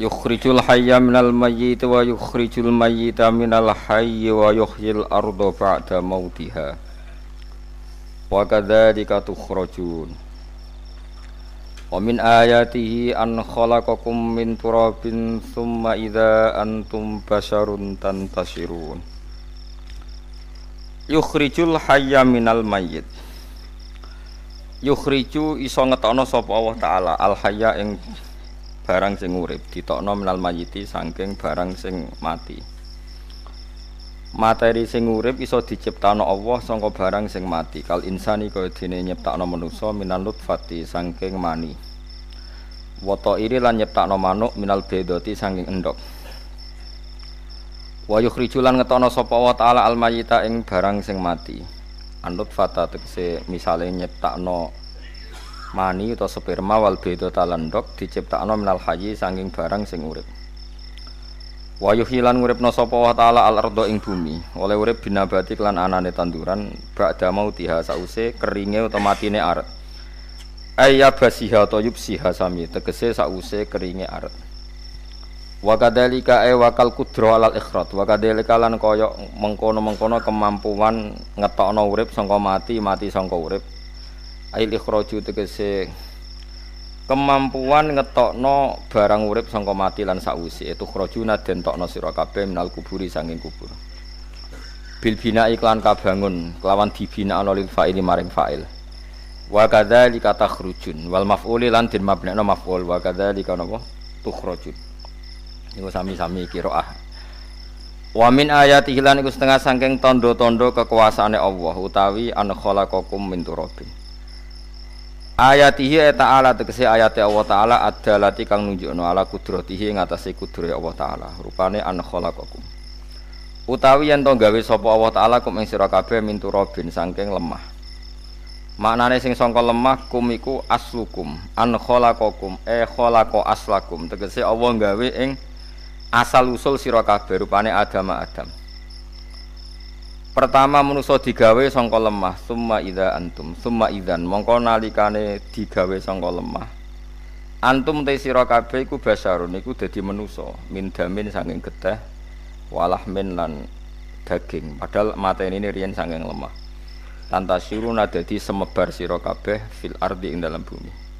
Yukhrijul hayya minal mayyit wa yukhrijul mayyita minal hayyi wa yuhyil arda ba'da mautiha wa kadzalika tukhrajun. Wa min ayatihi an khalaqakum min turabin thumma idza antum basharun tantashirun. Yukhrijul hayya minal mayyit. Yukhriju iso ngetokno sapa Allah taala al hayya ing barang sing urip, ditokno minal mayyiti saking barang sing mati. Materi sing urip iso diciptakno Allah saka barang sing mati. Kal insani kaya dene nyiptakno manusa minal nutfati saking mani. Wa iri lan nyiptakno manuk minal bedoti saking endhog. Wa yukhriju lan ngetokno sapa Allah taala al mayyita ing barang sing mati. Anut fata tegese misale nyiptakno mani utawa sperma wal bedota lan endhog diciptakno minal hayyi saking barang sing urip. Wa yuhilan nguripna sapa wa taala al ardo ing bumi oleh urip binabati lan anane tanduran ba'da mautiha sause keringe utawa matine aret. Ayya basiha ta yubsiha sami tegese sause keringe aret. Wa kadzalika wakal qudra alal ikhraj wa kadzalika lan kaya mengkono-mengkono kemampuan ngetokno urip saka mati saka urip. Ail ikhraju tegese kemampuan ngetokno barang urip saka mati lan sakwise itu khrajuna den tokno sira kabeh minal kuburi saking kubur. Bil bina iklan kabangun kelawan dibina ana lil fa'ili maring fa'il. Wa kadzalika takhrujun wal maf'uli lan den mabnana maf'ul wa kadzalika napa tukhrajun. Iku sami-sami qiraah. Wa min ayatihi lan iku setengah saking tanda-tanda kekuasaane Allah utawi an khalaqakum min turabin. Ayatihi ta'ala tegese ayate Allah taala adalati kang nunjukno ala kudratihi ngatasi kudrat Allah taala. Rupane an khalaqakum. Utawi yen to gawe sapa Allah taala kum ing sira kabeh min turabin saking lemah. Maknane sing sangka lemah kum iku aslukum an khalaqakum khalaqa aslakum tegese Allah gawe ing asal usul sira kabeh rupane Adam. Pertama manusa digawe sangka lemah, summa idza antum, summa idzan mongko nalikane digawe sangka lemah. Antum te sira kabeh iku basarun iku dadi manusa, min damin saking getih, walahmin lan daging. Padahal matene riyen saking lemah. Tantasiruna dadi semebar sira kabeh fil ardi ing dalam bumi.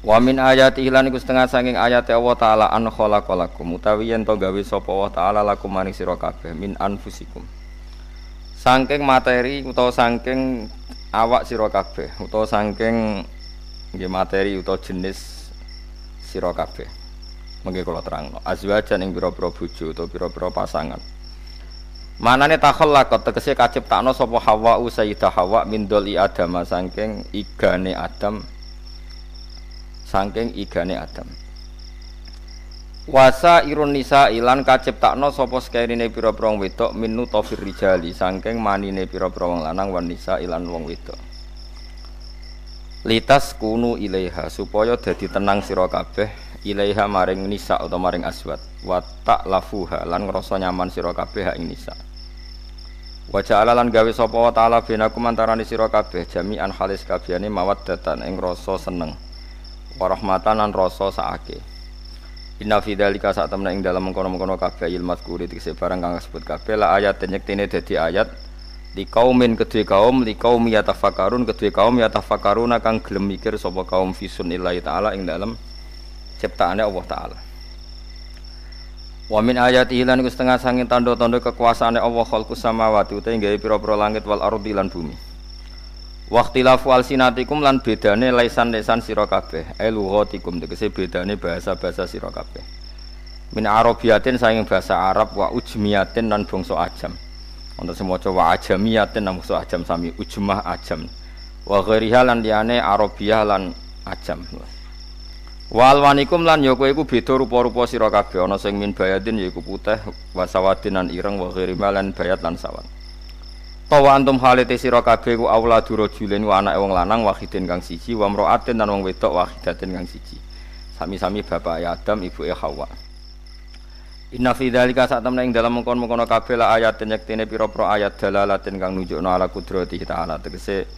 Wa min ayatihi lan iku setengah saking ayate Allah taala an khalaqalakum utawi yen to gawe sapa Allah taala lakum maring sira kabeh min anfusikum. Saking materi utawa saking awak sira kabeh utawa saking nggih materi utawa jenis sira kabeh. Mengke kula terangno. Azwajan ing pira-pira bojo utawa pira-pira pasangan. Manane takhallaqat tegese kaciptakno sapa Hawa Sayyidah Hawa min doli Adam saking igane Adam. Saking igane Adam. Wasa irun nisa ilan kaciptakno sapa sekerine pira-pira wong wedok minu tafir rijali saking manine pira-pira wong lanang wan nisa ilan wong wedok. Litas kunu ilaiha supaya dadi tenang sira kabeh ilaiha maring nisa utawa maring aswat wa ta'lafuha lan ngrasa nyaman sira kabeh ing nisa. Wa ja'ala lan gawe sapa wa ta'ala binakum antarane sira kabeh jami'an halis kabehane mawaddatan ing rasa seneng. Warahmatan lan rasa saake. Inna fi dzalika sak temne ing dalem mengkono-mengkono kabeh ilmu mazkuri tegese barang kang disebut kabeh la ayat nyektine dadi ayat li kaumin kedue kaum li kaum yatafakkarun kedue kaum yatafakkaruna kang gelem mikir sapa kaum fi sunnillahi taala ing dalem ciptaane Allah taala. Wa min ayatihi lan iku setengah sanging tanda-tanda kekuasaane Allah khalqus samawati utahe gawe pira-pira langit wal ardi lan bumi. Waqtilafu alsinatikum lan bedane lisan-lisan sira kabeh lughatikum tegese bedane bahasa-bahasa sira kabeh min arabiyatin saking bahasa Arab wa ujmiyatin lan bangsa ajam ana sing maca wa ajamiyatin lan bangsa ajam sami ujmah ajam wa ghairiha lan liyane arabiyah lan ajam wa alwanikum lan ya kowe iku beda rupa-rupa sira kabeh ana sing min bayadin yaiku putih wa sawadin lan ireng wa ghairima lan bayat lan sawat. Tawa antum halite sira kabeh ku auladur rajulin wa anake wong lanang wahidin kang siji wa mraatin lan wong wedok wahidatin kang siji. Sami-sami bapak Adam ibuke Hawa. Inna fi dzalika sak temne ing dalem mengkon-mengkon kabeh la ayatin yektene pira-pira ayat dalalatin kang nunjukna ala kudrati ta'ala tegese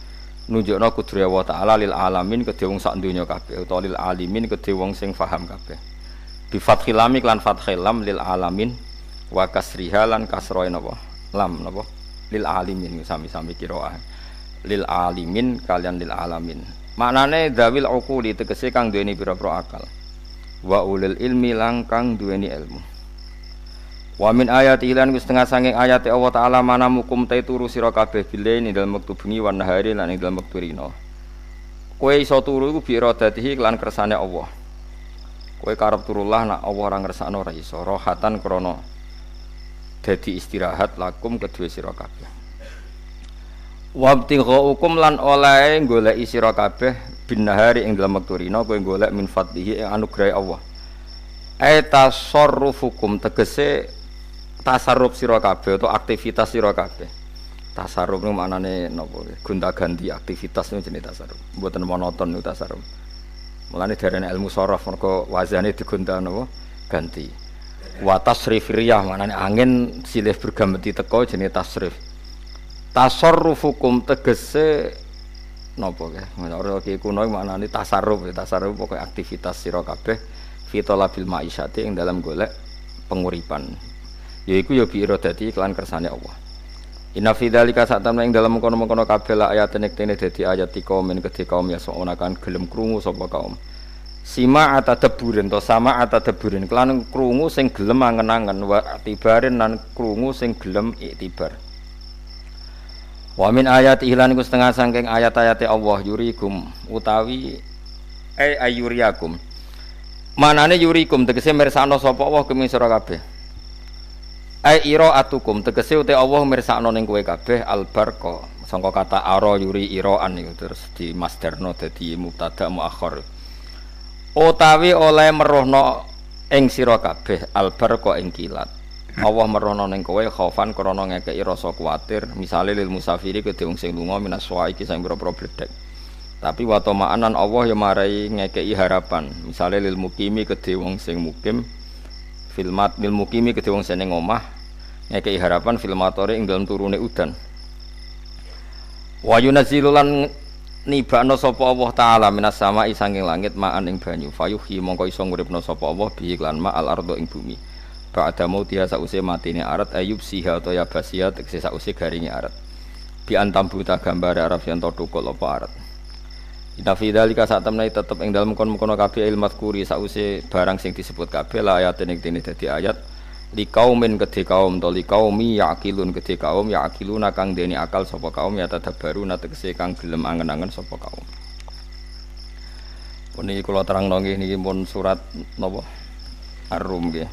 nunjukna kudrat Allah taala lil alamin kedhe wong sak donya kabeh utawa lil alimin kedhe wong sing paham kabeh bi fathil lam lan fathil lam lil alamin wa kasriha lan kasroe napa lam napa lil alimin sami-sami qiraah lil alimin kalian lil alamin maknane dzawil uquli tegese kang duweni pira-pira akal wa ulil ilmi lang kang duweni ilmu wa min ayati lan setengah sanging ayate Allah taala mana mukum ta turu sira kabeh bilain dalem wektu bengi wan nahari lan ing dalem wektu rina kowe iso turu iku bi iradatihi lan kersane Allah kowe karep turullah nak Allah ora ngersakno ora iso rohatan krana dadi istirahat lakum kedue sira kabeh wabtighaukum lan oleh goleki sira kabeh bin nahari ing dalem wektu rina kowe golek min fadlihi ing anugrahe Allah tasarrufukum tegese tasarruf sira kabeh atau aktivitas sira kabeh. Tasarruf niku maknane napa? Gonta-ganti aktivitas niku jenenge tasarruf. Mboten monoton niku tasarruf. Mulane darane ilmu sharaf mergo wazane digonta napa? Ganti. Wa tasrif riyah maknane angin silih bergameti teko jenenge tasrif. Tasarrufukum tegese napa nggih? Ora iki kuno maknane tasarruf, tasarruf pokoke aktivitas sira kabeh fitolabil ma'isyati ing dalam golek penguripan. Yaiku ya bi iradati iklan kersane Allah. Inna fi dzalika satamna ing dalam mengkono-mengkono kabeh la ayat nektene dadi ayat kaum men kedhe kaum ya sono kan gelem krungu sapa kaum. Sima atadabburin to sama atadabburin kelan krungu sing gelem angen-angen wa tibarin lan krungu sing gelem iktibar. Wa min ayati lan iku setengah saking ayat-ayate Allah yurikum utawi ayuriyakum. Manane yurikum tegese mirsakno sapa Allah kemeng sira kabeh. Iraatukum tegese uti Allah mirsakno ning kowe kabeh albarqa sangka kata ara yuri iraan niku terus di masdarno dadi mubtada muakhir utawi oleh merohno ing sira kabeh albarqa ing kilat Allah merohno ning kowe khaufan krana ngekeki rasa kuwatir misale lil musafiri kedhe wong sing lunga minas iki sing pira-pira bledhek tapi wa tama'anan Allah ya marai ngekeki harapan misale lil mukimi kedhe wong sing mukim filmat lil mukimi kedhe wong sing ning omah ngekei harapan filmatore ing dalam turune udan wa yunazzilu lan nibakno sapa Allah taala minas sama'i sanging langit ma'an ing banyu fayuhi mongko iso nguripno sapa Allah bi iklan ma al ardo ing bumi ba'da mautiha sause matine arat ayub siha to ya basia tekse sause garinge arat bi antam buta gambare arab yen to tukul apa arat ina fi dzalika satamna tetep ing dalem kono-kono kabeh ilmu mazkuri sause barang sing disebut kabeh la ayat ning dene dadi ayat li kaumin kedhe kaum to li kaumi yaqilun kedhe kaum yaqiluna kang dene akal sapa kaum ya tadabbaru tegese kang gelem angen-angen sapa kaum. Puniki kula terangno nggih niki pun surat napa Ar-Rum nggih.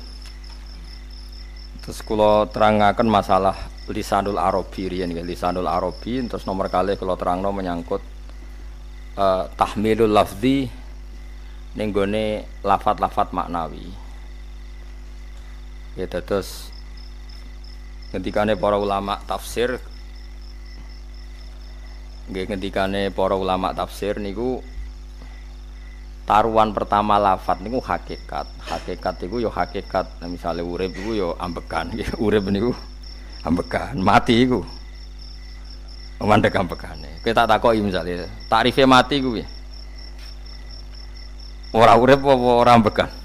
Terus kula terangaken masalah lisanul arabi riyen nggih lisanul arabi terus nomor kalih kula terangno menyangkut tahmilul lafzi ning gone lafat-lafat maknawi. Ya terus ngendikane para ulama tafsir nggih ngendikane para ulama tafsir niku taruhan pertama lafat niku hakikat niku ya hakikat misale urip iku ya ambekan nggih urip niku ambekan mati iku mandek ambekane kowe tak takoki misale takrife mati kuwi ora urip apa ora ambekan.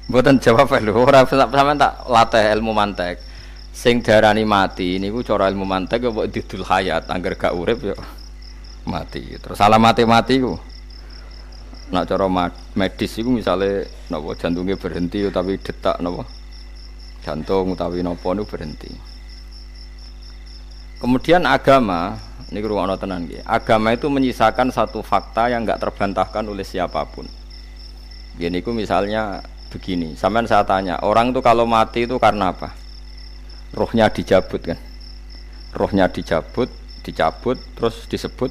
Mboten jawab lho, ora sampean tak latih ilmu mantek. Sing diarani mati niku cara ilmu mantek kok didul hayat, angger gak urip ya mati. Terus alamate mati ku. Nek cara medis iku misale napa jantunge berhenti utawi detak napa jantung utawi napa niku berhenti. Kemudian agama niku ruwono tenan nggih. Agama itu menyisakan satu fakta yang enggak terbantahkan oleh siapapun. Gini niku misalnya begini, sampean saya tanya, orang itu kalau mati itu karena apa? Rohnya dicabut kan? Rohnya dicabut, terus disebut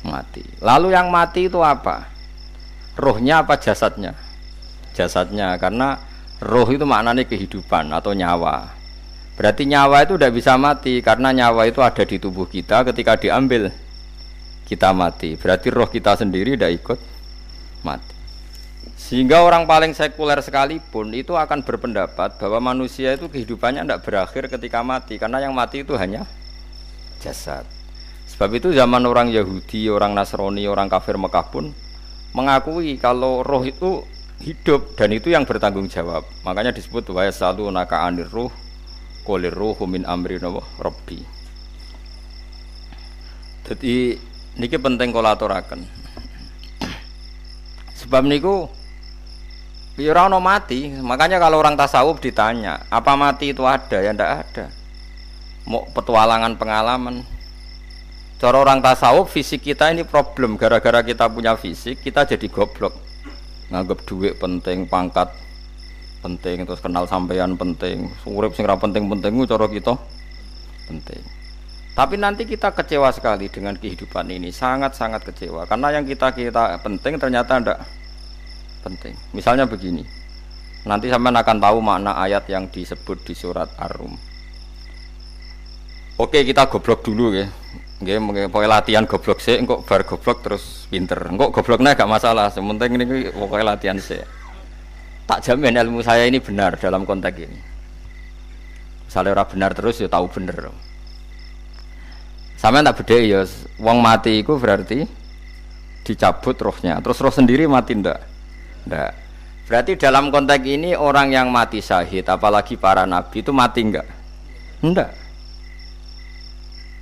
mati. Lalu yang mati itu apa? Rohnya apa jasadnya? Jasadnya, karena roh itu maknanya kehidupan atau nyawa. Berarti nyawa itu tidak bisa mati, karena nyawa itu ada di tubuh kita ketika diambil kita mati. Berarti roh kita sendiri tidak ikut mati. Sehingga orang paling sekuler sekalipun itu akan berpendapat bahwa manusia itu kehidupannya tidak berakhir ketika mati karena yang mati itu hanya jasad. Sebab itu zaman orang Yahudi, orang Nasrani, orang kafir Mekah pun mengakui kalau roh itu hidup dan itu yang bertanggung jawab. Makanya disebut wa yasalunaka 'anir ruh qulir ruhu min amri rabbi. Jadi niki penting kula aturaken. Sebab niku ya ora ono mati. Makanya kalau orang tasawuf ditanya, apa mati itu ada? Ya ndak ada. Mau petualangan pengalaman. Cara orang tasawuf fisik kita ini problem, gara-gara kita punya fisik kita jadi goblok. Nganggep duit penting, pangkat penting, terus kenal sampean penting, urip sing ra penting-penting ku cara kita penting. Tapi nanti kita kecewa sekali dengan kehidupan ini, sangat-sangat kecewa karena yang kita penting ternyata ndak penting. Misalnya begini. Nanti sampean akan tahu makna ayat yang disebut di surat Ar-Rum. Oke, kita goblok dulu ya. Nggih, pokoke latihan goblok sik, engko bar goblok terus pinter. Engko gobloknya gak masalah, sementing ini pokoke latihan sik. Tak jamin ilmu saya ini benar dalam konteks ini. Misalnya ora benar terus ya tahu bener. Sampeyan tak bedheki ya, wong mati iku berarti dicabut rohnya. Terus roh sendiri mati ndak? Ndak. Berarti dalam konteks ini orang yang mati syahid, apalagi para nabi itu mati enggak? Ndak.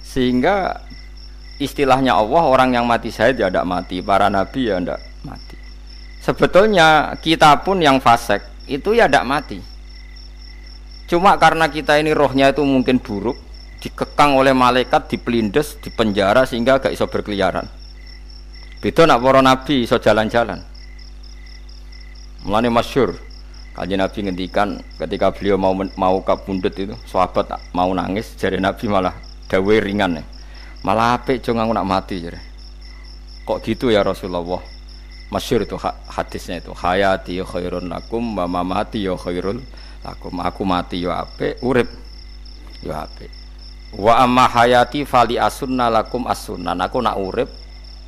Sehingga istilahnya Allah, orang yang mati syahid ya tidak mati, para nabi ya tidak mati. Sebetulnya kita pun yang fasik itu ya tidak mati. Cuma karena kita ini rohnya itu mungkin buruk, dikekang oleh malaikat, dipelindes, dipenjara sehingga gak iso berkeliaran. Beda nak para nabi iso jalan-jalan. Mulane masyhur Kanjeng Nabi ngendikan ketika beliau mau kabundut itu, sahabat mau nangis, jare Nabi malah dawe ringan ya. Malah apik jo aku nak mati jare. Kok gitu ya Rasulullah? Masyhur itu hadisnya itu, hayati khairun lakum wa mamati ya khairul lakum. Aku mati ya apik, urip ya apik. Wa amma hayati fali asunna lakum as-sunnah. Aku nak urip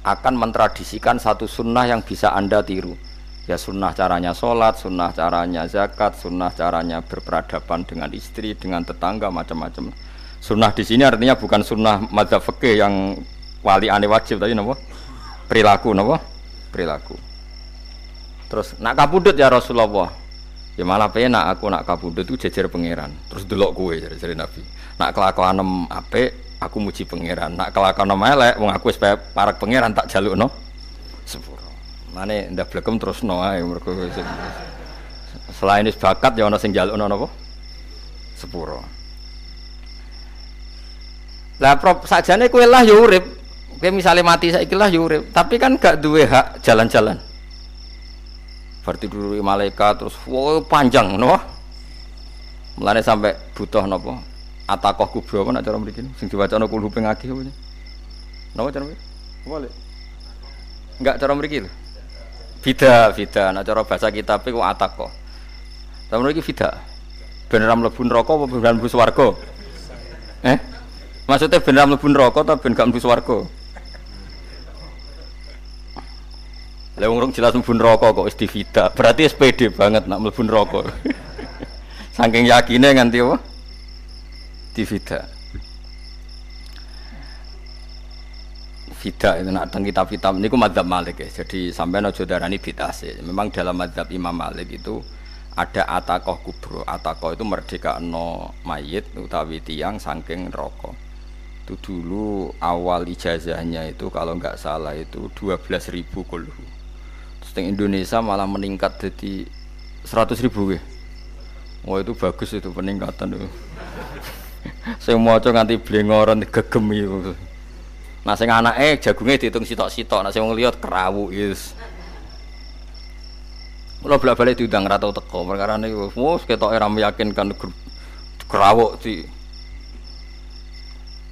akan mentradisikan satu sunnah yang bisa Anda tiru. Ya sunnah caranya sholat, sunnah caranya zakat, sunnah caranya berperadaban dengan istri, dengan tetangga, macam-macam. Sunnah di sini artinya bukan sunnah madzhab fikih yang wali ane wajib tadi napa? Perilaku napa? Perilaku. Terus nak kabudut ya Rasulullah. Ya malah penak aku nak kabudut itu jejer pangeran. Terus delok kowe jare Nabi. Nak kelakuanem apik aku muji pangeran. Nak kelakuanem elek wong aku wis parek pangeran tak jalukno sepuro. Mane ndak blekem terusno ae mergo selain wis bakat ya ana sing jalukno napa? Sepuro. Lah prop sakjane kowe lah ya urip. Kowe misale mati saiki lah ya urip, tapi kan gak duwe hak jalan-jalan. Berarti dulu malaikat terus wow, panjang no. Mulane sampai butuh napa? Atakoh kubro apa nak cara mriki sing diwacana kulo ping akeh apa. Napa cara mriki? Boleh. Enggak cara mriki lho. Fida nak cara bahasa kitab iku atakoh. Cara mriki fida. Ben ra mlebu neraka apa ben mlebu swarga? Maksudnya ben ra mlebu neraka ta ben gak mlebu swarga? Lah wong jelas mlebu neraka kok wis divida. Berarti wis pede banget nak mlebu neraka. Saking yakine nganti apa? Divida. Vida itu nak teng kitab-kitab niku madzhab Malik ya. Jadi sampean aja darani bid'ah sih. Memang dalam madzhab Imam Malik itu ada atakoh kubro. Atakoh itu merdekakno mayit utawi tiyang saking neraka. Itu dulu awal ijazahnya itu kalau enggak salah itu 12.000 kulhu. Terus di Indonesia malah meningkat jadi 100.000 ya. Wah itu bagus itu peningkatan itu. Saya mau coba nganti blengoran gegem itu. Nah sing anake jagunge diitung sitok-sitok, nek sing wong liya kerawuk yes. Kula bolak-balik diundang ra tau teko, perkara niku wis ketoke ra meyakinkan kerawuk di.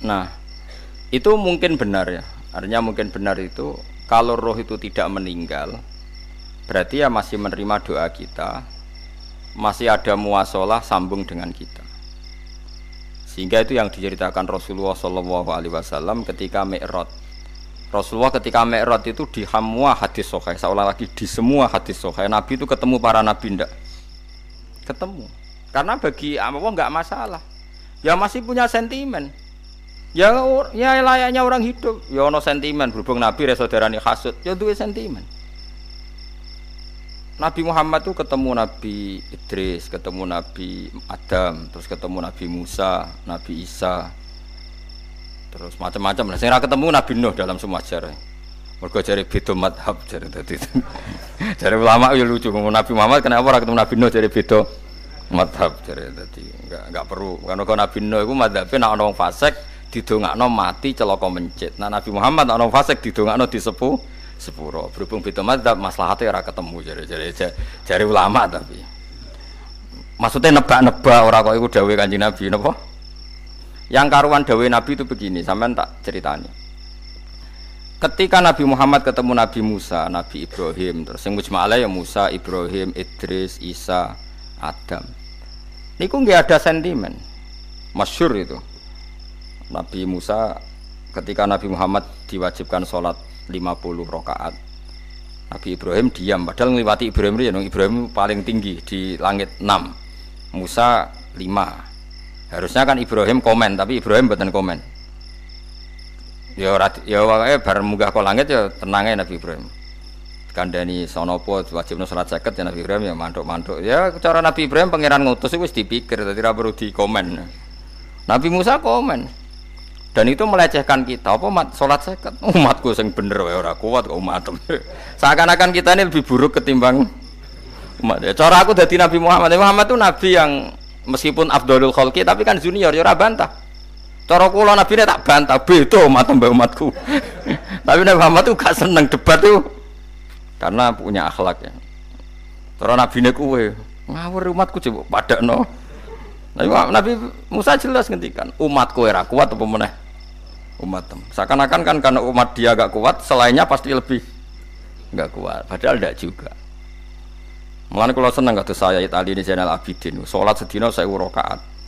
Nah, itu mungkin benar ya. Artinya mungkin benar itu kalau roh itu tidak meninggal, berarti ya masih menerima doa kita, masih ada muwasalah sambung dengan kita. Sehingga itu yang diceritakan Rasulullah SAW ketika Mi'raj. Rasulullah ketika Mi'raj itu di semua hadis sahih, seolah lagi di semua hadis sahih Nabi itu ketemu para nabi ndak? Ketemu. Karena bagi Allah enggak masalah. Ya masih punya sentimen. Ya layaknya orang hidup. Ya ono sentimen berhubung Nabi reso darani hasud, ya duwe sentimen. Nabi Muhammad tuh ketemu Nabi Idris, ketemu Nabi Adam, terus ketemu Nabi Musa, Nabi Isa, terus macam-macam. Nah, saya ketemu Nabi Nuh dalam semua sejarah. Mergo jare beda madhab jare dadi. Jare ulama ya lucu ngomong Nabi Muhammad kenapa ora ketemu Nabi Nuh jare beda madhab jare dadi. Enggak perlu. Karena Nabi Nuh iku madhabe nek ana wong fasik didongakno mati celaka mencit. Nah Nabi Muhammad ana wong fasik didongakno sepuro. Berhubung beda madzhab maslahate ora ketemu jare ulama tapi. Maksudnya nebak-nebak ora kok iku dawuhe Kanjeng Nabi napa? Yang karuan dawuhe Nabi itu begini, sampean tak ceritani. Ketika Nabi Muhammad ketemu Nabi Musa, Nabi Ibrahim, terus sing mujma'ala ya Musa, Ibrahim, Idris, Isa, Adam. Niku nggih ada sentimen. Masyhur itu. Nabi Musa ketika Nabi Muhammad diwajibkan sholat 50 rakaat. Nabi Ibrahim diam padahal ngliwati Ibrahim paling tinggi di langit 6. Musa 5. Harusnya kan Ibrahim komen tapi Ibrahim mboten komen. Ya wae bar munggah ke langit ya tenange Nabi Ibrahim. Kandhani sanapa wajibna salat 50 ya Nabi Ibrahim ya mantuk-mantuk. Ya cara Nabi Ibrahim pangeran ngutus wis dipikir dadi ora perlu dikomen. Nabi Musa komen. Dan itu melecehkan kita. Apa salat 50? Umatku sing bener wae ora kuat kok umatem. Seakan-akan kita ini lebih buruk ketimbang umat. Ya, cara aku dadi Nabi Muhammad. Muhammad itu nabi yang meskipun afdhalul khalqi tapi kan junior ya ora bantah. Cara kula nabine tak bantah beda umat mbak umatku. Tapi Nabi Muhammad itu gak seneng debat itu karena punya akhlak ya. Cara nabine kuwe ngawur umatku coba padakno. Nabi Musa jelas ngendikan umatku ora kuat apa meneh umat. Seakan-akan kan karena umat dia gak kuat, selainnya pasti lebih gak kuat. Padahal tidak juga. Mulane kula seneng kados saya Ali ini Zainal Abidin. Salat sedina 1000 rakaat.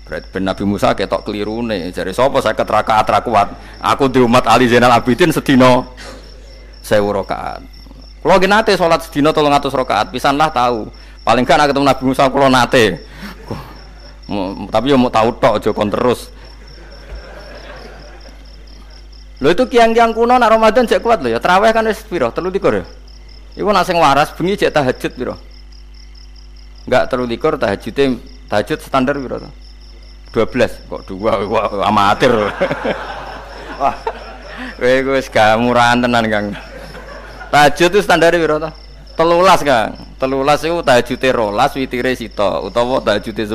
Berarti ben Nabi Musa ketok kelirune. Jare sapa 50 rakaat ra kuat? Aku di umat Ali Zainal Abidin sedina 1000 rakaat. Kula nggih nate salat sedina 300 rakaat, pisanlah tahu. Paling kan ketemu Nabi Musa kula nate. Tapi yo mau tahu tok aja kon terus. Lho itu kiang-kiang kuno nak Ramadan cek kuat lho ya. Tarawih kan wis piro? 33 ya. Iku nak sing waras bengi cek tahajud piro? Enggak 33 tahajud standar piro to? 12 kok 2 amatir. Wah. Kowe wis gak murahan tenan, Kang. Tahajud itu standar piro to? 13, Kang. 13 iku tahajude 12, witire sita utawa tahajude 10.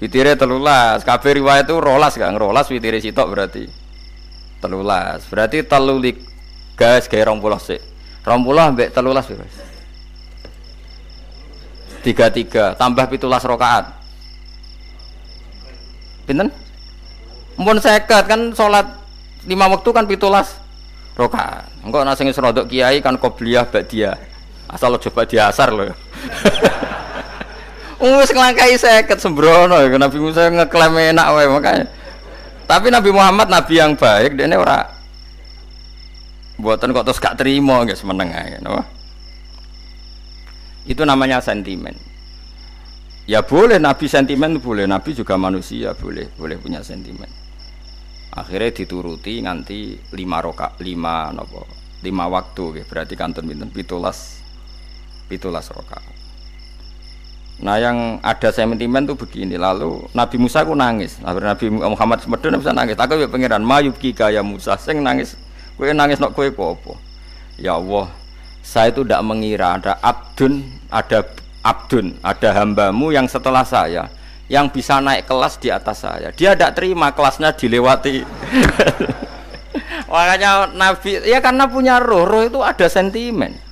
Witire 13. Kabeh riwayat itu 12, Kang. 12 witire sita berarti 13. Berarti 3 gas gawe 20 sik. 20 mbek 13 piro? 33 tambah 17 rakaat. Pinten? Mumpun 50 kan salat 5 waktu kan 17 rakaat. Engko nek sing rodok kiai kan qobliyah ba'diyah. Asal aja ba'diyah asar lho. Wis nglangkai 50 sembrono Nabi Musa ngeklaim enak wae makanya. Tapi Nabi Muhammad nabi yang baik, dene ora mboten kok terus gak terima guys meneng ae, no? Itu namanya sentimen. Ya boleh nabi sentimen boleh, nabi juga manusia boleh punya sentimen. Akhirnya dituruti nganti 5 waktu nggih, berarti kantun pinten 17 rakaat. Nah yang ada sentimen tuh begini, lalu Nabi Musa ku nangis, Nabi Muhammad semedon bisa nangis, aku ya pengiran mayubki kaya Musa, sing nangis, kowe nangis nok kowe apa? Ya Allah, saya itu tidak mengira ada ada hambamu yang setelah saya, yang bisa naik kelas di atas saya, dia tidak terima kelasnya dilewati. Makanya Nabi, ya karena punya roh itu ada sentimen.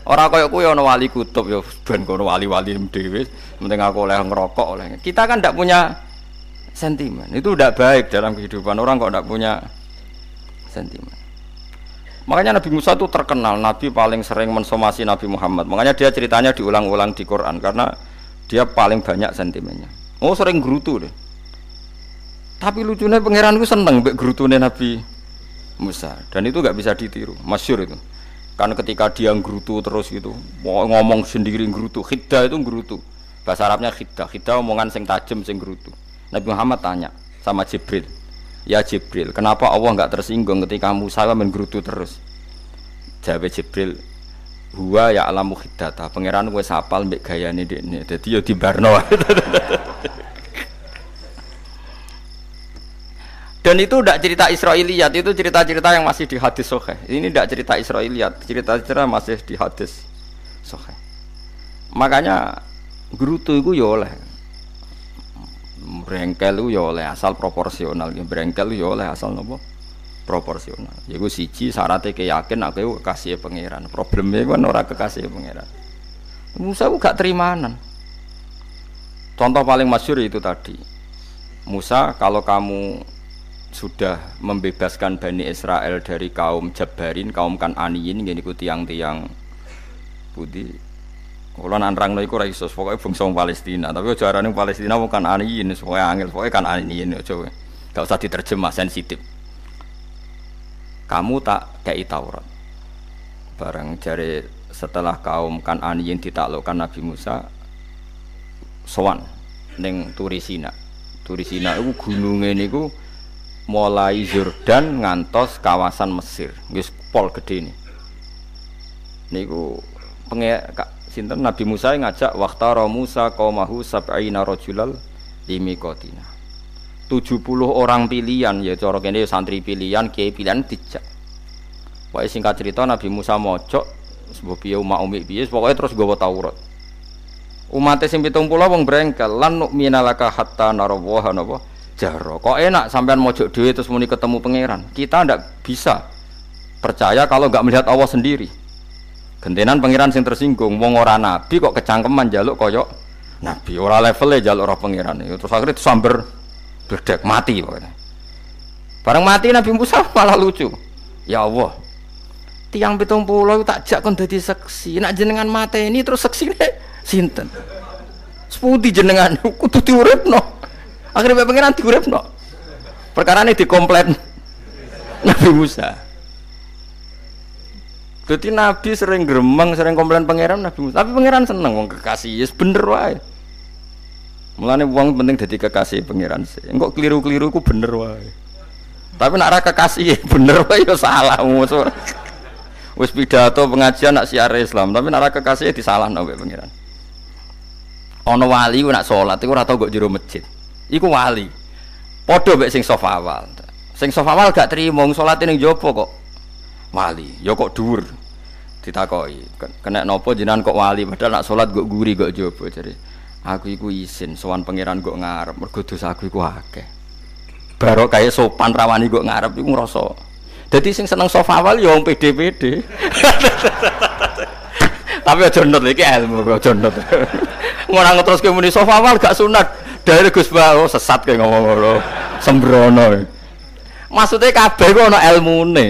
Orang kaya kowe ana wali kutub ya ben kono wali-wali dhewe, penting aku oleh ngerokok oleh. Kita kan ndak punya sentimen. Itu ndak baik dalam kehidupan orang kok ndak punya sentimen. Makanya Nabi Musa itu terkenal nabi paling sering mensomasi Nabi Muhammad. Makanya dia ceritanya diulang-ulang di Quran karena dia paling banyak sentimennya. Oh sering gerutu deh. Tapi lucunya pangeranku seneng mbek gerutune Nabi Musa dan itu nggak bisa ditiru. Masyhur itu. Kan ketika dia ngrutu terus gitu, ngomong sendiri ngrutu, khiddah itu ngrutu. Bahasa Arabnya khiddah omongan sing tajem sing ngrutu. Nabi Muhammad tanya, sama Jibril. Ya Jibril, kenapa Allah enggak tersinggung ketika Musa menggerutu terus? Jawab Jibril, huwa ya alamu hidata. Pangeran wis hafal mbek gayane dekne. Dadi ya dibarno. Dan itu tidak cerita Israiliyat, itu cerita-cerita yang masih di hadis sahih. Ini tidak cerita Israiliyat, cerita-cerita masih di hadis sahih. Makanya gerutu itu ya oleh, brengkel itu ya oleh asal proporsional, brengkel itu ya oleh asal nopo proporsional. Yaiku siji syaratnya keyakin aku kekasih pangeran. Problemnya kan orang kekasih pangeran. Musa itu gak terimanan. Contoh paling masyhur itu tadi. Musa, kalau kamu sudah membebaskan Bani Israel dari kaum Jabbarin, kaum Kan'aniyin, ngene iku tiang-tiang putih. Kula nanrangno iku ora iso, pokoke bangsa Palestina, tapi aja arane Palestina wong Kan'aniyin, pokoke angel, pokoke Kan'aniyin aja. Enggak usah diterjemah sensitif. Kamu tak kei Taurat. Bareng jare setelah kaum Kan'aniyin ditaklukkan Nabi Musa sowan ning Turisina. Turisina iku gununge niku mulai Yordan ngantos kawasan Mesir, wis pol gede ini. Niku sinten Nabi Musa ngajak waqtara Musa qaumahu sab'ina rajulal limiqatina. 70 orang pilihan ya cara kene santri pilihan, kiai pilihan dijak. Pokoke singkat cerita Nabi Musa mojok sebab piye umat umi piye pokoke terus nggawa Taurat. Umat sing 70 wong brengkel lan nu'minalaka hatta narawaha napa jaro. Kok enak sampean mojok dhewe terus muni ketemu pangeran. Kita ndak bisa percaya kalau enggak melihat Allah sendiri. Gentenan pangeran sing tersinggung, wong ora nabi kok kecangkeman njaluk koyok nabi, ora levele njaluk roh pangeran. Terus akhirnya disamber bledek mati pokoknya. Bareng mati Nabi Musa malah lucu. Ya Allah, tiang 70 tak jak kon dadi saksi. Nek jenengan mateni terus saksine sinten? Sepundi jenengan kudu diuripno. Akhirnya pengiran diuripno. Perkara ini dikomplain Nabi Musa. Jadi Nabi sering gremeng, sering komplain pangeran Nabi Musa. Tapi pangeran seneng wong kekasih, yes bener wae. Mulane wong penting dadi kekasih pangeran sih. Engko keliru-keliru ku bener wae. Tapi nek ora kekasih bener wae ya salah musuh. Wis pidato pengajian nak siar Islam, tapi nek ora kekasih disalahno mbek pangeran. Ana wali ku nak salat iku ora tau kok jero masjid. Iku wali. Padha mek sing saf awal. Sing saf awal gak trimo salate ning jaba kok wali. Ya kok dhuwur. Ditakoki, kena napa jenengan kok wali padahal nak salat kok guri kok jaba jare. Aku iku isin sowan pangeran kok ngarep mergo dosa aku iku akeh. Barok kaya sopan rawani kok ngarep iku ngrasa. Dadi sing seneng saf awal ya wong pede-pede. Tapi aja nut iki ilmu kok aja nut. Ora ngeteruske muni saf awal gak sunat. Dari Gus Bawo sesat kayak ngomong ngono, sembrono. Maksudnya kabeh kok ana ilmune.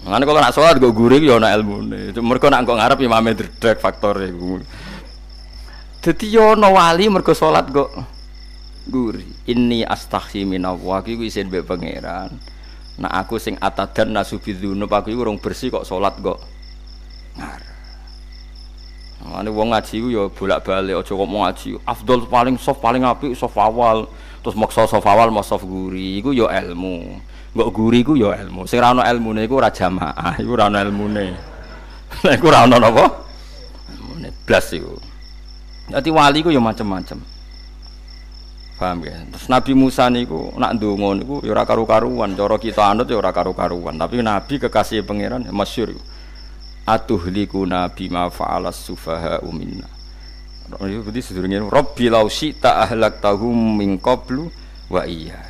Ngene kalau nak sholat kok guri ya ana ilmune. Mergo nak kok ngarep imame dredeg faktor iku. Dadi yo ana wali mergo sholat kok guri. Inni astaghfi minallah iku isin mbek pangeran. Nak aku sing atadan nasubidzunub aku iku urung bersih kok sholat kok ngarep. Ane wong ngaji ku ya bolak-balik aja kok mau ngaji. Afdol paling soft paling apik soft awal. Terus maksa soft awal mau soft guri iku ya ilmu. Mbok guri ku ya ilmu. Sing ora ana ilmune iku ora jamaah, iku ora ana ilmune. Lah iku ora ana napa? Ilmune blas iku. Dadi wali ku ya macam-macam. Paham ya? Terus Nabi Musa niku nak ndonga niku ya ora karu-karuan, cara kita anut ya ora karu-karuan, tapi Nabi kekasih pangeran ya masyhur. Atuhlikuna bima fa'alas sufaha'u minna. Itu berarti sedurunge Rabbi law syi'ta ahlaktahum min qablu wa iya.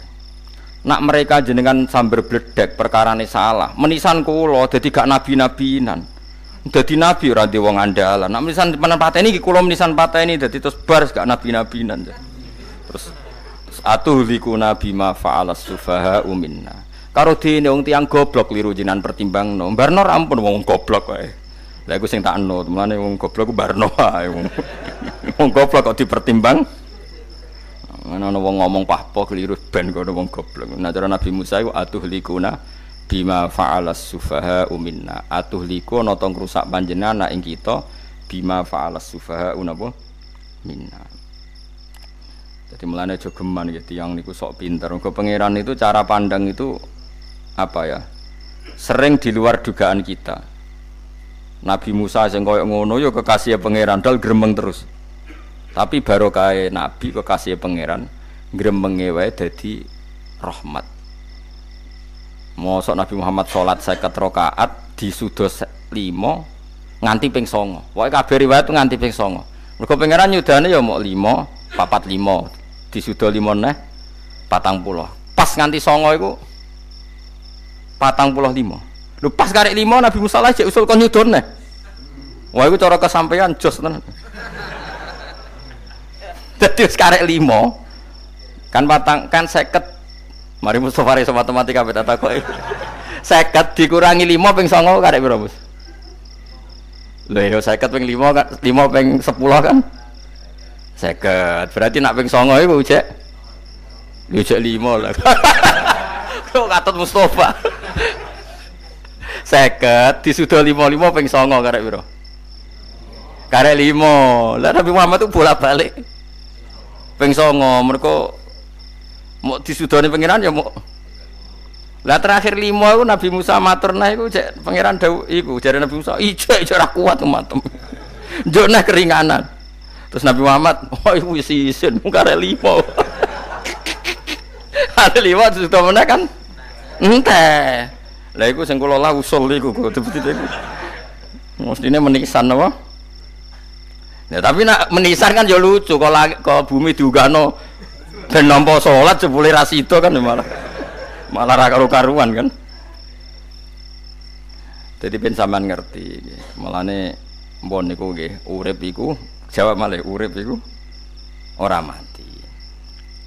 Nak mereka jenengan sambar bledek perkarane salah. Menisan kula dadi gak nabi-nabinan. Dadi nabi ora ndek wong andalan. Nak menisan pateni iki kula menisan pateni dadi terus bar gak nabi-nabinan. Terus atuhlikuna bima fa'alas sufaha'u minna. Karo dene wong tiyang goblok kliru jenengan pertimbangno. Barno ampun wong goblok wae. Lah iku sing tak anut, mulane wong goblok ku barno wae. Wong goblok kok dipertimbang. Ana wong ngomong pahpo kliru ben kok wong goblok. Nah cara Nabi Musa iku atuhlikuna bima fa'alas sufaha minna. Atuhliku ana tong rusak panjenengan ing kita bima fa'alas sufaha napa minna. Jadi mulane aja geman ya tiyang niku sok pinter. Mergo pangeran itu cara pandang itu apa ya? Sering di luar dugaan kita. Nabi Musa sing koyo ngono ya kekasih pangeran dal gremeng terus. Tapi barokah nabi kekasih pangeran gremenge wae dadi rahmat. Mosok Nabi Muhammad salat 50 rakaat disuda 5 nganti ping 9. Pokoke kabeh riwayat nganti ping 9. Mergo pangeran nyudane ya mok 5, 4 5 disuda 5 neh 40. Pas nganti 9 iku 45. Lho pas karek 5 Nabi Musa lagi usul kon nyudone. Wah iku cara kesampaian jos tenan. Dadi wis karek 5 kan patang kan 50. Mari Mustofa iso matematika beta takoki. 50 dikurangi 5 ping 9 karek piro, Mus? Lho ya 50 ping 5 kan 5 ping 10 kan 50. Berarti nak ping 9 iku jek 5 lah. Kok katut Mustofa. 50 disuda 55 ping 9 karek piro? Karek 5. Lah Nabi Muhammad itu bolak-balik ping 9 mergo mau disudane pangeran ya mau. Lah terakhir 5 iku Nabi Musa matur nah iku cek pangeran dawuh iku jare Nabi Musa ijo ora kuat matem. Njuk nah keringanan. Terus Nabi Muhammad oh iku wis isin karek 5. Ada 5 disuda meneh kan ente. Lah iku sing kula lah usul iku betul iku. Mestine menisan apa? Ya tapi nak menisan kan ya lucu kalau bumi diugano ben nampa salat jebule ra sida kan malah ra karo-karuan kan. Jadi ben sampean ngerti nggih. Mulane mbon niku nggih urip iku jawab malih urip iku ora mati.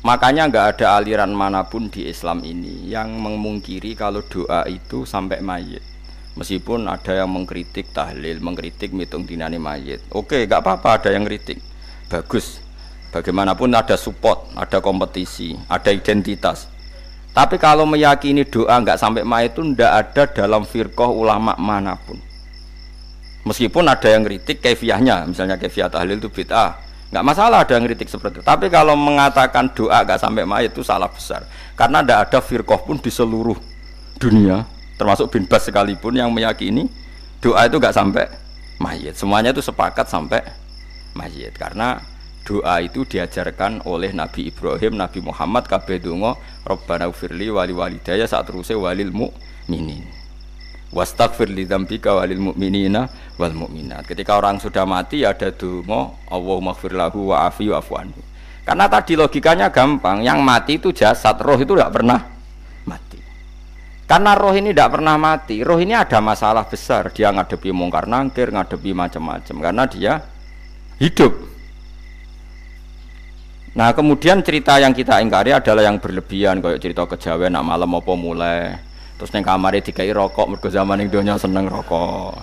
Makanya enggak ada aliran manapun di Islam ini yang memungkiri kalau doa itu sampai mayit. Meskipun ada yang mengkritik tahlil, mengkritik mitung dinane mayit. Oke, enggak apa-apa ada yang kritik. Bagus. Bagaimanapun ada support, ada kompetisi, ada identitas. Tapi kalau meyakini doa enggak sampai mayit itu enggak ada dalam firqah ulama manapun. Meskipun ada yang kritik kaifiahnya, misalnya kaifiah tahlil itu bid'ah. Enggak masalah ada yang kritik seperti itu. Tapi kalau mengatakan doa enggak sampai mayit itu salah besar. Karena enggak ada firqah pun di seluruh dunia, termasuk bin Bas sekalipun yang meyakini doa itu enggak sampai mayit. Semuanya itu sepakat sampai mayit. Karena doa itu diajarkan oleh Nabi Ibrahim, Nabi Muhammad kabeh donga Rabbana ufirli wali walidayya saat terusé walil mukminin. Wastaghfir li dzambika walil mu'minina wal mu'minat. Ketika orang sudah mati ada donga Allahumma ighfir lahu wa afi wa'fu anhu. Karena tadi logikanya gampang, yang mati itu jasad, roh itu tidak pernah mati. Karena roh ini tidak pernah mati, roh ini ada masalah besar, dia ngadepi mungkar nangkir, ngadepi macam-macam karena dia hidup. Nah kemudian cerita yang kita ingkari adalah yang berlebihan, kayak cerita kejawen nak malam apa mulai terus neng kamare dikai rokok mergo zaman ning donya seneng rokok.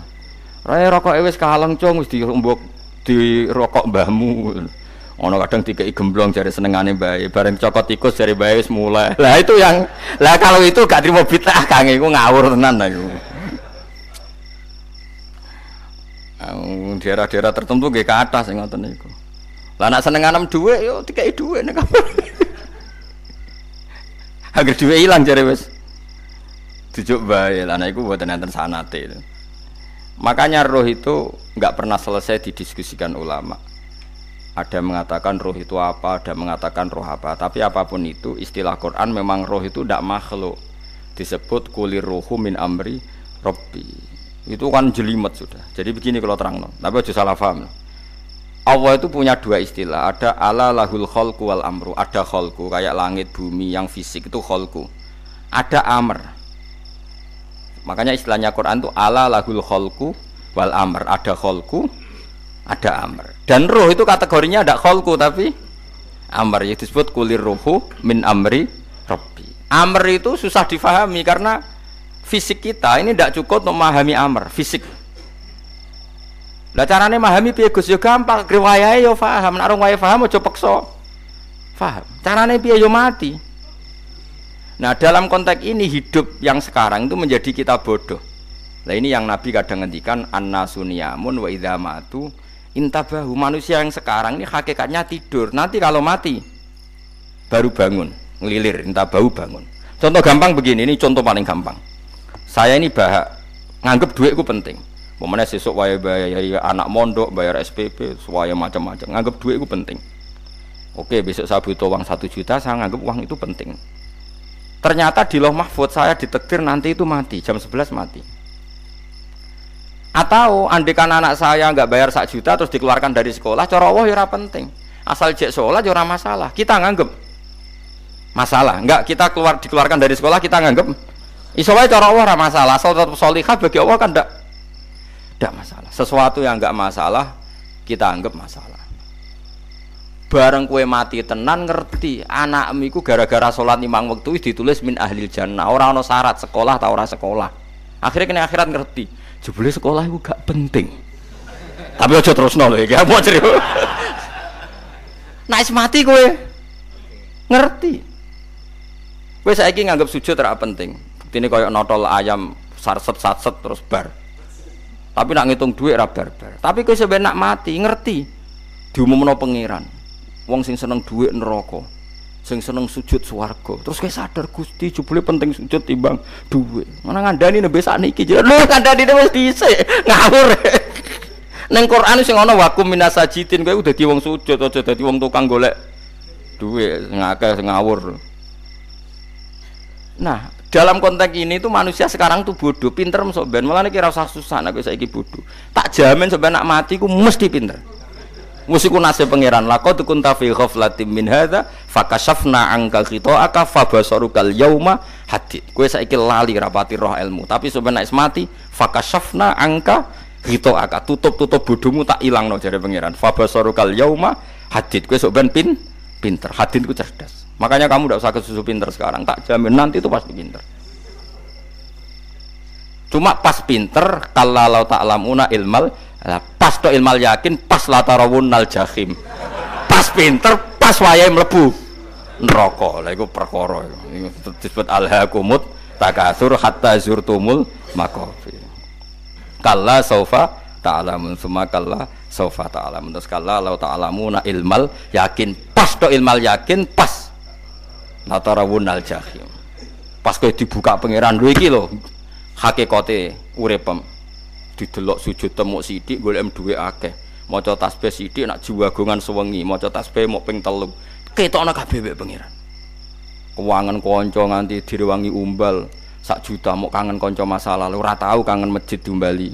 Rokok wis kaleng cung wis dirumbuk di rokok mbahmu. Ono kadang dikai gemblong jare senengane bae, bareng cokot tikus jare bae wis mulai. Lah itu yang lah kalau itu gak trimo bid'ah Kang iku ngawur tenan lah iku. Daerah-daerah tertentu nggih ke atas sing ngoten niku. Lah nak senenganem dhuwit yo dikai dhuwit nek kamar. Agar dhuwit ilang jare wis dijuk bae. Lah nek iku mboten enten sanate. Makanya roh itu enggak pernah selesai didiskusikan ulama. Ada yang mengatakan roh itu apa, ada yang mengatakan roh apa. Tapi apapun itu istilah Quran memang roh itu tidak makhluk. Disebut kulir ruhu min amri rabbi. Itu kan jelimet sudah. Jadi begini kalau terang, tapi aja salah paham. Allah itu punya dua istilah, ada ala lahul khalqu wal amru, ada khalqu kayak langit bumi yang fisik itu khalqu, ada amr. Makanya istilahnya Quran itu ala lahul khalqu wal amr, ada khalqu, ada amr. Dan roh itu kategorinya ada khalqu tapi amr, yaitu disebut kulir ruhu min amri rabbi. Amr itu susah difahami karena fisik kita ini tidak cukup untuk memahami amr, fisik. Lah carane memahami piye Gus yo gampang, riwayahe yo paham, nek ora paham aja peksa. Paham. Carane piye yo mati. Nah, dalam konteks ini hidup yang sekarang itu menjadi kita bodoh. Nah, ini yang Nabi kadang ngendikan annasuniyamun wa idza matu intabahu. Manusia yang sekarang ini hakikatnya tidur. Nanti kalau mati baru bangun, ngelilir, entah bau bangun. Contoh gampang begini, ini contoh paling gampang. Saya ini nganggep duit itu penting. Momennya sesuk bayar anak mondok, bayar SPP, semuanya macam-macam. Nganggep duit itu penting. Oke, besok saya butuh uang 1 juta, saya nganggep uang itu penting. Ternyata di Lauh Mahfudz saya ditakdir nanti itu mati, jam 11 mati. Atau andikan anak saya nggak bayar 1 juta terus dikeluarkan dari sekolah, cara Allah ya ora penting. Asal jek sholat ya ora masalah. Kita nganggep masalah. Enggak, kita dikeluarkan dari sekolah kita nganggep iso wae cara Allah ora masalah. Asal tetap sholihah bagi Allah kan enggak masalah. Sesuatu yang enggak masalah kita anggap masalah. Bareng kue mati tenan ngerti anakmu iku gara-gara sholat 5 waktu ditulis min ahlil jannah. Ora ono syarat sekolah ta ora sekolah. Akhirnya kena akhirat ngerti. Jebule sekolah itu gak penting. Tapi aja terusno lho iki. Mau cerita. Nek mati kowe ngerti. Kowe saiki nganggep sujud ora penting. Buktine koyo notol ayam sarset-sarset terus bar. Tapi nak ngitung duit ora bar-bar. Tapi kowe sampe nak mati ngerti. Diumumno pangeran. Wong sing seneng duit neraka, sing seneng sujud swarga. Terus kowe sadar Gusti jebule penting sujud timbang duit. Mana ngandani nembe sakniki lho ngandani wis dhisik ngawur. Ning Quran sing ana wakum minasajidin kowe udah dadi wong sujud aja dadi wong tukang golek duit ngakeh ngawur. Nah, dalam konteks ini tuh manusia sekarang tuh bodoh, pinter sok ben. Mulane kira usah susah nek saiki bodoh. Tak jamin sampe nak mati ku mesti pinter. Musiku nasib pangeran laqad kunta fi ghaflatin min hadza fakashafna anka khita'aka fabasarukal yauma hadid. Kowe saiki lali rapati roh ilmu, tapi sampe nek mati fakashafna anka khita'aka, tutup bodohmu tak ilangno jare pangeran. Fabasarukal yauma hadid. Kowe sok ben pinter. Hadid ku cerdas. Makanya kamu tidak usah kesusu pinter sekarang, tak jamin nanti itu pasti pinter. Cuma pas pinter kalau ta'lamuna ilmal pas to ilmal yakin, pas latarawunnal jahim. Pas pinter, pas wayahe mlebu neraka. Lha iku perkara iku disebut alhaqumut takatsur hatta zurtumul maqabir. Kalla saufa ta'lamun summa kalla saufa ta'lamun. Terus kalla law ta'lamuna ilmal yakin, pas to ilmal yakin, pas latarawunnal jahim. Pas kowe dibuka pangeran lho iki lho hakikate uripem. Didelok sujud temuk sithik golek dhuwit akeh. Maca tasbih sithik nak jiwagongan sewengi, maca tasbih mok ping 3. Ketokno kabeh wek pangeran. Kewangen kanca nganti direwangi umbal 1 juta mok kangen kanca masa lalu ora tau kangen masjid diumbali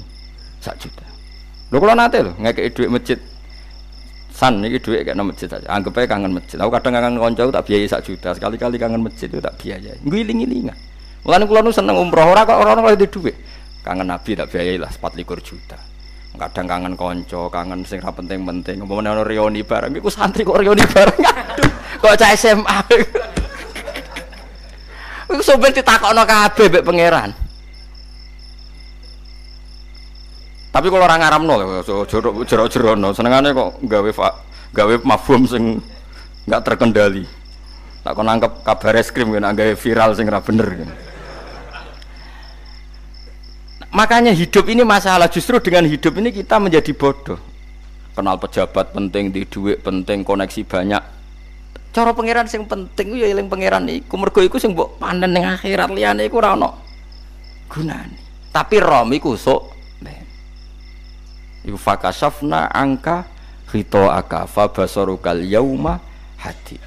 1 juta. Lho kula nate lho ngekeki dhuwit masjid. San iki dhuwit kek nang masjid aja. Anggap ae kangen masjid. Aku kadang kangen kanca tak biayai 1 juta. Sekali-kali kangen masjid itu tak biayai. Ngiling-ilingan. Mulane kula nu seneng umroh ora kok ora kok dhuwit. Kangen Nabi tak biayai lah 24 juta. Kadang kangen konco, kangen sing ra penting-penting. Umpamane ana reuni bareng iku santri kok reuni bareng. Aduh, kok cah SMA. Iku sampeyan ditakokno kabeh mbek pangeran. Tapi kalau orang ngaramno jorok-jorokno, senengane kok gawe mafhum sing enggak terkendali. Tak kon nangkep kabar eskrim kena gawe viral sing ra bener. Makanya hidup ini masalah, justru dengan hidup ini kita menjadi bodoh. Kenal pejabat penting, di duit penting, koneksi banyak. Cara pangeran sing penting ya eling pangeran iku, mergo iku sing mbok panen ning akhirat, liyane iku ora ono gunane. Tapi rom iku sok ben. Iku fakashafna angka khita'aka fa basarukal yauma hadid.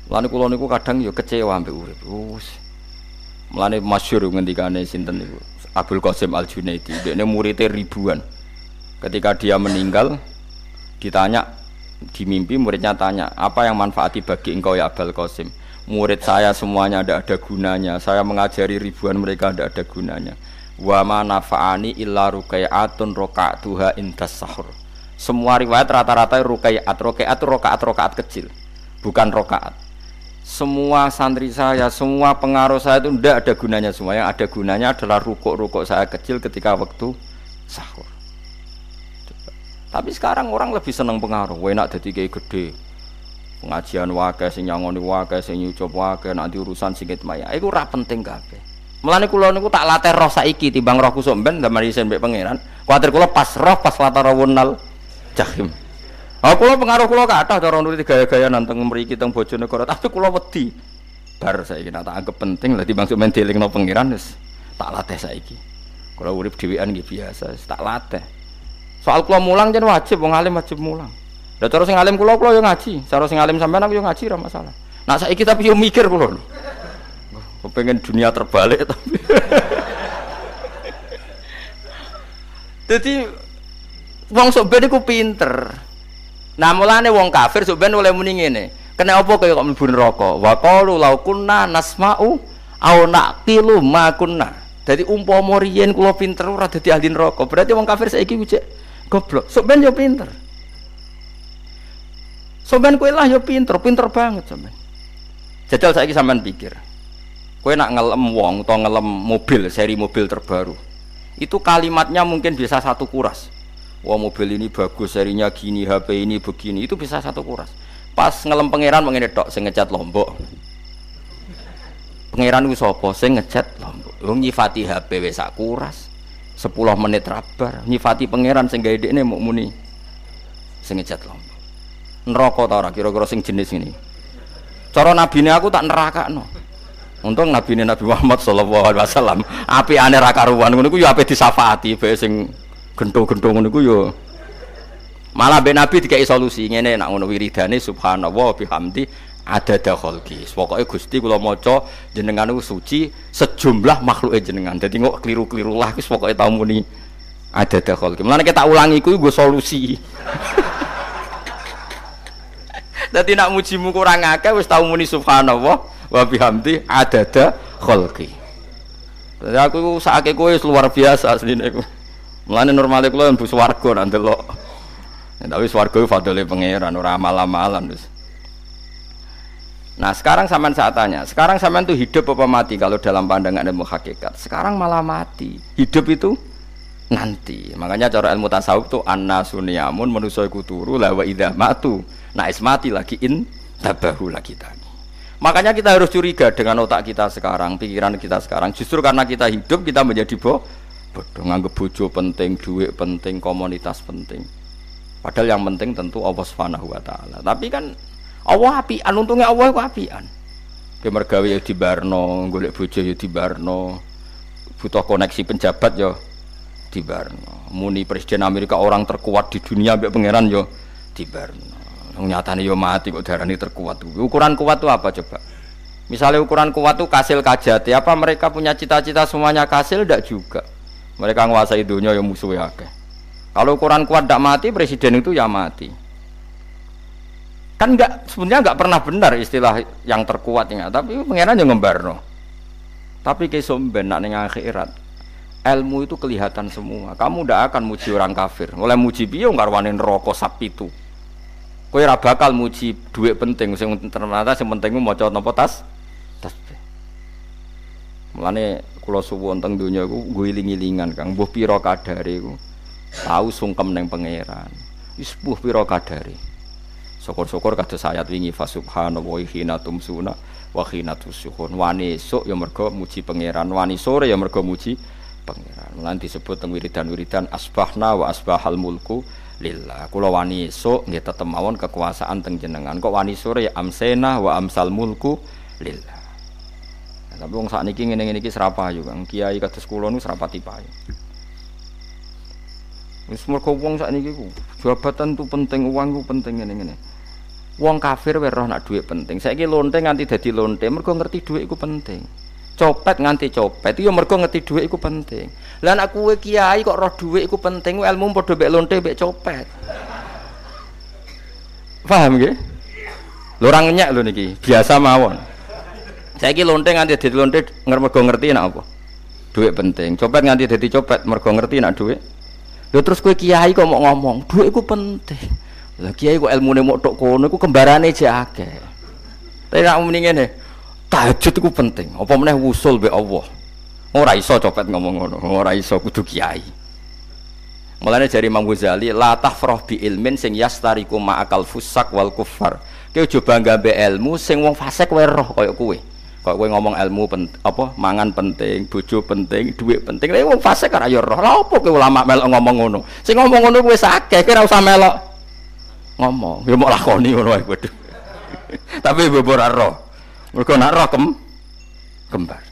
Lan kula niku kadang ya kecewa mbek urip. Mulane masyhur ngendikane sinten niku Abdul Qasim Al-Junaidi, dia muridnya ribuan. Ketika dia meninggal, ditanya di mimpi, muridnya tanya, apa yang manfaati bagi engkau ya Abdul Qasim? Murid saya semuanya tidak ada gunanya. Saya mengajari ribuan mereka tidak ada gunanya. Wa ma nafa'ani illa ruqai'atun raqa'tuha indas sahur. Semua riwayat rata-rata ruqai'at. Ruqai'at itu rakaat kecil, bukan rakaat. Semua santri saya, semua pengaruh saya itu tidak ada gunanya semua. Yang ada gunanya adalah rukuk-rukuk saya kecil ketika waktu sahur. Tapi sekarang orang lebih senang pengaruh. Enak dadi kiai gede. Pengajian wae sing nyangoni wae sing nyucup wae nanti urusan singit maya. Iku ora penting kabeh. Mulane kula niku tak latih roh saiki timbang roh kusuk ben zaman isen mbek pangeran. Kuwatir kula pas roh pas latarawunnal jahim. Oh, kula pengaruh kula kathah cara nuruti gaya-gaya nanteng mriki teng Bojonegoro, tapi kula wedi. Bar saiki nek tak anggap penting lah timbang sampeyan dielingno pangeran wis tak latih saiki. Kula urip dhewean nggih biasa, wis tak latih. Soal kula mulang jen wajib wong alim wajib mulang. Lah cara sing alim kula yo ngaji, cara sing alim sampean aku yo ngaji ora masalah. Nah saiki tapi yo mikir kula lho. Kepengen dunia terbalik tapi. Jadi wong sok ben iku pinter. Nah mulane wong kafir sok ben oleh muni ngene. Kena apa kaya kok mlebu neraka? Wa qalu law kunna nasma'u aw naqilu ma kunna. Dadi umpama riyen kula pinter ora dadi ahli neraka. Berarti wong kafir saiki ku cek goblok. Sok ben yo pinter. Sok ben kowe lah yo pinter, pinter banget sampean. Jajal saiki sampean pikir. Kowe nak ngelem wong utawa ngelem mobil, seri mobil terbaru. Itu kalimatnya mungkin bisa satu kuras. Wah mobil ini bagus, serinya gini, HP ini begini, itu bisa satu kuras. Pas ngelem pangeran mengene tok sing ngecat Lombok. Pangeran ku sapa sing ngecat Lombok? Wong nyifati HP wis sak kuras. 10 menit rabar. Nyifati pangeran sing gawe dekne muk muni sing ngecat Lombok. Neraka ta ora kira-kira sing jenis ini. Cara nabine aku tak nerakakno. Untung nabine Nabi Muhammad sallallahu alaihi wasallam apikane ra karuan ngono iku ya ape disafaati bae sing gento-gento ngono iku ya malah ben Nabi dikai solusi ngene nek ngono wiridane subhanallah bihamdi adada khalqi. Pokoke Gusti kula maca jenengan niku suci sejumlah makhluke jenengan. Dadi kok kliru-kliru lah wis pokoke tau muni adada khalqi. Mulane tak ulangi iku nggo solusi. Dadi nek mujimu kurang akeh wis tau muni subhanallah wa bihamdi adada khalqi. Dadi aku iku sakake kowe luar biasa asline iku. Mulane normale kula mlebu swarga nak ndelok. Tapi swarga itu fadole pangeran, ora amal-amalan wis. Nah, sekarang sampean saat tanya, sekarang sampean tuh hidup apa mati kalau dalam pandangan ilmu hakikat? Sekarang malah mati. Hidup itu nanti. Makanya cara ilmu tasawuf tuh annasuniyamun manusa iku turu la wa idza matu. Nah, mati lagi in tabahu lagi tadi. Makanya kita harus curiga dengan otak kita sekarang, pikiran kita sekarang. Justru karena kita hidup kita menjadi bodoh, nganggep bojo penting, duit penting, komunitas penting. Padahal yang penting tentu Allah Subhanahu wa taala. Tapi kan Allah apian, untungnya Allah itu apian. Ki mergawe ya dibarno, golek bojo ya dibarno. Butuh koneksi penjabat ya dibarno. Muni presiden Amerika orang terkuat di dunia mbek pangeran ya dibarno. Nyatane ya mati kok darani terkuat. Ukuran kuat itu apa coba? Misalnya ukuran kuat itu kasil kajati, apa mereka punya cita-cita semuanya kasil? Tidak juga. Mereka menguasai dunia yang musuhnya akeh. Kalau ukuran kuat tidak mati, presiden itu ya mati. Kan enggak, sebenarnya enggak pernah benar istilah yang terkuat ini, tapi pangeran yang ngembarno. Tapi kesomben nak ning akhirat, ilmu itu kelihatan semua. Kamu tidak akan muji orang kafir. Oleh muji piye ngarwane neraka sak pitu. Kowe ora bakal muji duit penting, sing ternyata sing penting maca napa tasbih. Mulane kula suwun teng donya iku ngiling-ilingan Kang, mbuh pira kadare iku. Tahu sungkem neng pangeran. Wis mbuh pira kadare. Syukur-syukur kados ayat wingi fa subhanallahi hina tumsuna wa hina tusyuhun. Wani esuk ya mergo muji pangeran, wani sore ya mergo muji pangeran. Mulane disebut teng wiridan-wiridan asbahna wa asbahal mulku lillah. Kula wani esuk nggih tetep mawon kekuasaan teng jenengan. Kok wani sore ya amsena wa amsal mulku lillah. Tapi wong sakniki ngene-ngene iki serapayu Kang. Kiai kados kula niku serapati payu. Wis mergo wong sakniki ku jabatan tu penting, uang ku penting ngene-ngene. Wong kafir wae roh nak dhuwit penting. Saiki lonte nganti dadi lonte mergo ngerti dhuwit iku penting. Copet nganti copet itu ya mergo ngerti dhuwit iku penting. Lah nek kowe kiai kok roh dhuwit iku penting, ilmu padha mek lonte mek copet. Paham nggih? Lho ora ngenyek lho niki, biasa mawon. Saiki lonte nganti dadi lonte mergo ngerti nek apa? Dhuwit penting. Copet nganti dadi copet mergo ngerti nek dhuwit. Lho terus kowe kiai kok mau ngomong, dhuwit iku penting. Lah kiai kok ilmune mok tok kono iku kembarane jek akeh. Tapi nek muni ngene, tahajud iku penting. Apa meneh wusul mbek Allah. Ora iso copet ngomong ngono, ora iso kudu kiai. Mulane jari Imam Ghazali, la tafrah bi ilmin sing yastariku ma'akal fusak wal kufar. Kowe aja bangga mbek ilmu sing wong fasik wae roh kaya kowe. Kok kowe ngomong ilmu apa mangan penting, bojo penting, dhuwit penting. Lah wong fasik ora ya roh. Lah opo kowe ulama melok ngomong ngono? Sing ngomong ngono kowe akeh, kowe ora usah melok ngomong, ya mau lakoni ngono wae padha. Tapi bebor roh. Mergo nak roh kembar.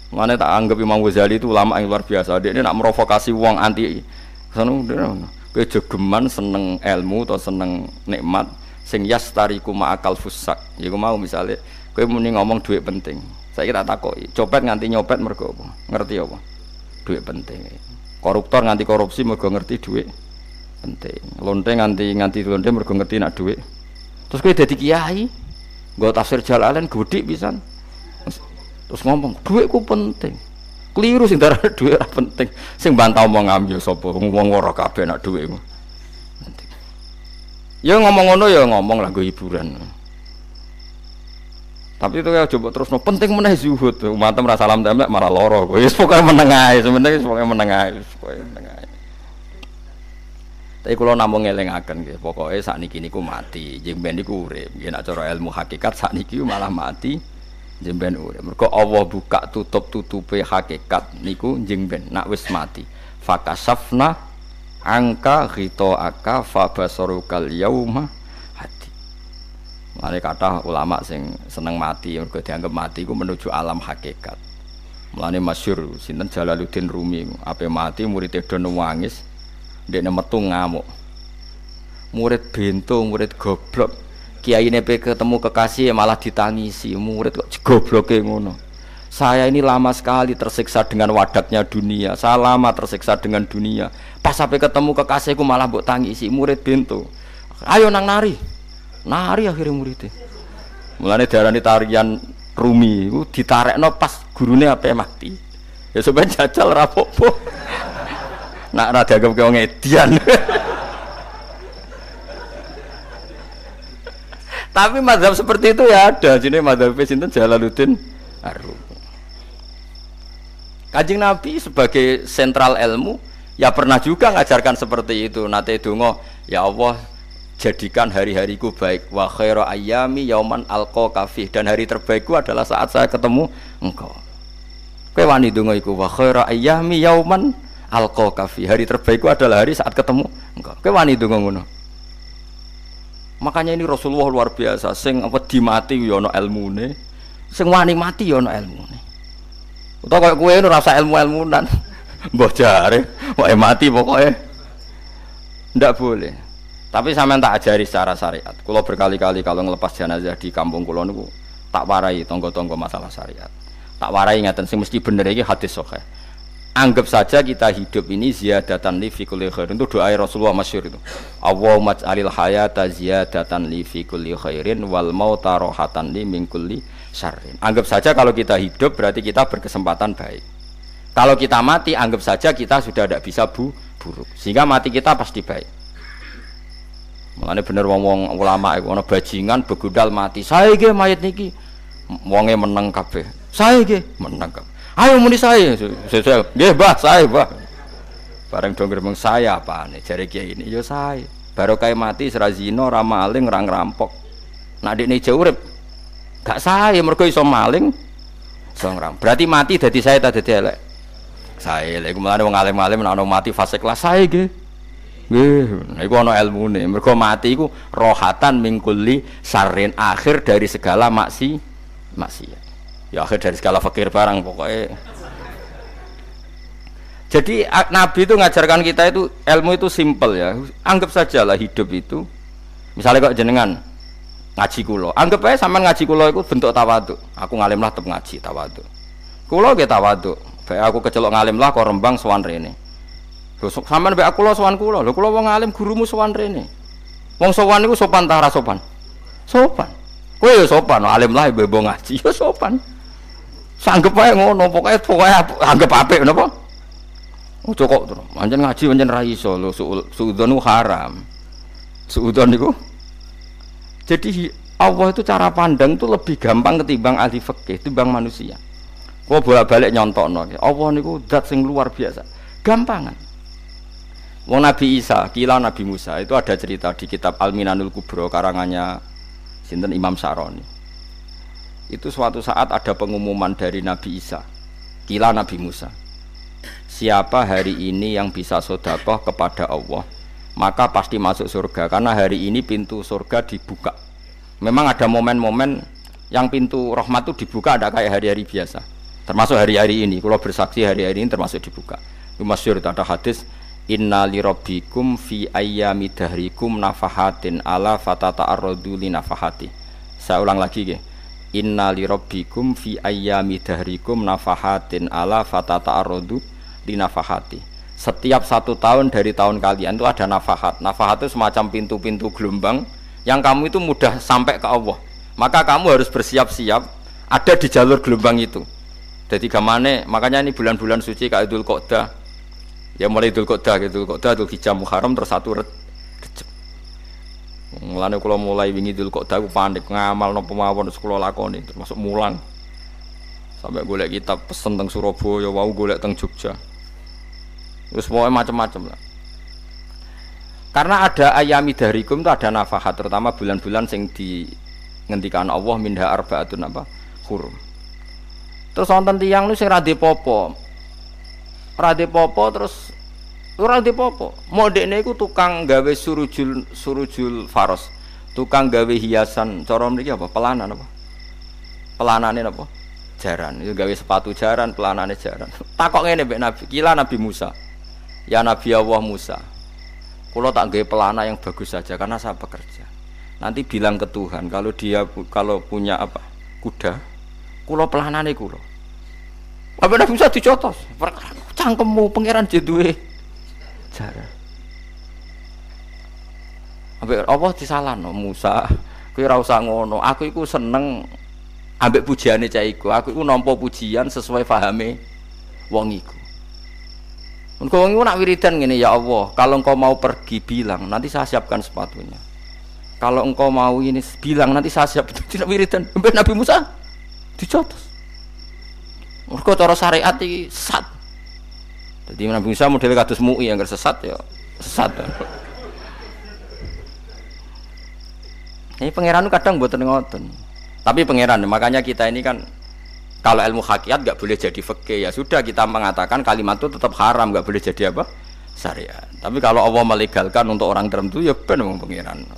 Mane tak anggap Imam Ghazali itu ulama yang luar biasa. Dia ini nak merovokasi wong anti sono kowe jogeman seneng ilmu atau seneng nikmat sing yastariku ma'akal fusak. Ya mau misale kowe muni ngomong duit penting. Saiki tak takoki, copet nganti nyopet mergo apa? Ngerti apa? Duit penting. Koruptor nganti korupsi mergo ngerti duit penting. Lonte nganti lonte mergo ngerti nak duit. Terus kowe dadi kiai, nggo tafsir Jalalain godik pisan. Terus ngomong, duitku penting. Keliru sing darah duit ora penting. Sing bantah omong yo sapa? Wong ora kabeh nak duitmu. Penting. Ya ngomong ngono ya ngomong lah nggo hiburan. Tapi itu ya coba terus no penting meneh zuhud. Umatem ra salam tembak malah lara. Wis pokoke meneng ae, sementing pokoke meneng ae, pokoke meneng ae. Tapi kula namung ngelingaken nggih, pokoke sakniki niku mati, jeng ben niku urip. Nggih nek cara ilmu hakikat sakniki malah mati, jeng ben urip. Mergo Allah buka tutup-tutupe hakikat niku jeng ben nek wis mati. Fakasafna angka ghitaaka fabasarukal yauma. Mulane kathah ulama sing seneng mati mergo dianggap mati iku menuju alam hakikat. Mulane masyhur sinten Jalaluddin Rumi, ape mati murid do nangis, ndekne metu ngamuk. Murid bento, murid goblok. Kiyaine pe ketemu kekasih malah ditangisi, murid kok gobloke ngono. Saya ini lama sekali tersiksa dengan wadaknya dunia. Saya lama tersiksa dengan dunia. Pas sampai ketemu kekasihku malah mbok tangisi, murid bento. Ayo nang nari. Nari akhirnya muridnya. Mulane diarani tarian Rumi iku ditarekno pas gurune ape mati. Ya sampeyan jajal ra apa-apa. Nak ra dianggap wong edian. Tapi mazhab seperti itu ya ada. Jenenge mazhab sinten Jalaluddin Ar-Rumi. Kanjeng Nabi sebagai sentral ilmu ya pernah juga ngajarkan seperti itu. Nate donga, ya Allah jadikan hari-hariku baik, wa khairu ayyami yauman alqa kafih, dan hari terbaikku adalah saat saya ketemu engkau. Kowe wani donga iku, wa khairu ayyami yauman alqa kafih, hari terbaikku adalah hari saat ketemu engkau. Kowe wani donga ngono. Makanya ini Rasulullah luar biasa, sing wedi mati ya ana ilmune, sing wani mati ya ana ilmune. Utawa koyo kowe ora usah ilmu-ilmunan. Mbah jare, wae mati pokoke. Ndak boleh. Tapi sampean tak ajari secara syariat. Kulo berkali-kali kalau ngelepas jenazah di kampung kulo niku tak warai tonggo-tonggo masalah syariat. Tak warai ngaten sing mesti bener iki hadis sahih. Anggap saja kita hidup ini ziyadatan li fi kulli khairin. Itu doa Rasulullah masyhur itu. Allahumma ij'alil hayata ziyadatan li fi kulli khairin wal mauta rahatan li min kulli syarrin. Anggap saja kalau kita hidup berarti kita berkesempatan baik. Kalau kita mati anggap saja kita sudah tidak bisa buruk. Sehingga mati kita pasti baik. Makanya bener wong-wong ulama itu ana bajingan begudal mati. Saya nggih mayit niki. Wonge meneng kabeh. Saya nggih meneng kabeh. Ayo muni saya. Nggih, Mbah, saya, Mbah. Bareng do gremeng saya apane jare kiai ini ya saya. Barokah mati sira zina, ra maling, ra ngrampok. Nek dekne ijo urip gak saya mergo iso maling, iso ngrampok. Berarti mati dadi saya ta dadi elek. Saya lek mulane wong alim-alim nek ana mati fase kelas saya nggih. Nggih, iku ana ilmune. Mergo mati iku rohatan mingkuli sarin, akhir dari segala maksiat. Ya akhir dari segala fakir barang pokoknya. Jadi Nabi itu ngajarkan kita itu ilmu itu simpel ya. Anggap saja lah hidup itu. Misalnya kok jenengan ngaji kula, anggap aja sampean ngaji kula itu bentuk tawaduk. Aku ngalim lah tetep ngaji tawaduk. Kula nggih tawaduk. Bae aku kecelok ngalim lah kok Rembang sowan rene. Lho sampean mbek aku sowan kula. Lho kula wong alim gurumu sowan rene. Wong sowan niku sopan ta ora sopan? Sopan. Kowe ya sopan, alim lah bebo ngaji ya sopan. Sanggep ae ngono, pokoke anggap apik napa? Ojo kok terus. Pancen ngaji pancen ra iso lho, suudzon haram. Suudzon niku. Jadi Allah itu cara pandang itu lebih gampang ketimbang ahli fikih, ketimbang manusia. Kok bolak-balik nyontokno. Allah niku zat sing luar biasa. Gampangan. Wong Nabi Isa, kila Nabi Musa itu ada cerita di kitab Al-Minanul Kubro karangannya sinten Imam Saroni. Itu suatu saat ada pengumuman dari Nabi Isa, kila Nabi Musa. Siapa hari ini yang bisa sedekah kepada Allah, maka pasti masuk surga karena hari ini pintu surga dibuka. Memang ada momen-momen yang pintu rahmat itu dibuka ada kayak hari-hari biasa. Termasuk hari-hari ini. Kalau bersaksi hari-hari ini termasuk dibuka. Masyhur ada hadis inna li rabbikum fi ayyami dahrikum nafahatin ala fatata'arradu li nafahati. Saya ulang lagi nggih. Inna li rabbikum fi ayyami dahrikum nafahatin ala fatata'arradu li nafahati. Setiap 1 tahun dari tahun kalian itu ada nafahat. Nafahat itu semacam pintu-pintu gelombang yang kamu itu mudah sampai ke Allah. Maka kamu harus bersiap-siap ada di jalur gelombang itu. Jadi gamane, makanya ini bulan-bulan suci kayak Idul Qodah. Ya mulai Idul Qodah, Idul Hijjah, Muharram terus 1 Rejab. Mulane kula mulai wingi Idul Qodah aku panik ngamal napa mawon kula lakoni termasuk mulang. Sampai golek kitab pesen teng Surabaya, wau golek teng Jogja. Terus pokoknya macam-macam lah. Karena ada ayami dahrikum itu ada nafahat, terutama bulan-bulan sing di ngendikan Allah minha arbaatun apa hurum. Terus wonten tiyang niku sing ra dipopo. Ra dipopo terus ora dipopo. Mau dekne iku tukang gawe surujul faros. Tukang gawe hiasan cara mriki apa? Pelanan apa? Pelanane apa? Jaran. Itu gawe sepatu jaran, pelanane jaran. Takok ngene mbek Nabi, kila Nabi Musa. Ya Nabi Allah Musa. Kulo tak gawe pelana yang bagus saja karena saya bekerja. Nanti bilang ke Tuhan kalau punya apa kuda, kulo pelanane kulo. Apa Nabi Musa dicotos? Cangkemmu pangeran jeduwe jaran. Apa disalahno Musa? Kowe ora usah ngono. Aku iku seneng ambek pujiane cah iku. Aku iku nampa pujian sesuai pahame wong iku. Engkau nak wiridan gini, ya Allah, kalau engkau mau pergi bilang, nanti saya siapkan sepatunya. Kalau engkau mau ini bilang, nanti saya siap. Tidak wiridan. Sampai Nabi Musa dicotos. Engkau cara syariat ini sesat. Jadi Nabi Musa model kados MUI yang sesat ya sesat. Ini pangeran kadang buat ngoten. Tapi pangeran, makanya kita ini kan kalau ilmu hakikat nggak boleh jadi fikih, ya sudah kita mengatakan kalimat itu tetap haram, nggak boleh jadi apa syariat. Tapi kalau Allah melegalkan untuk orang tertentu ya benar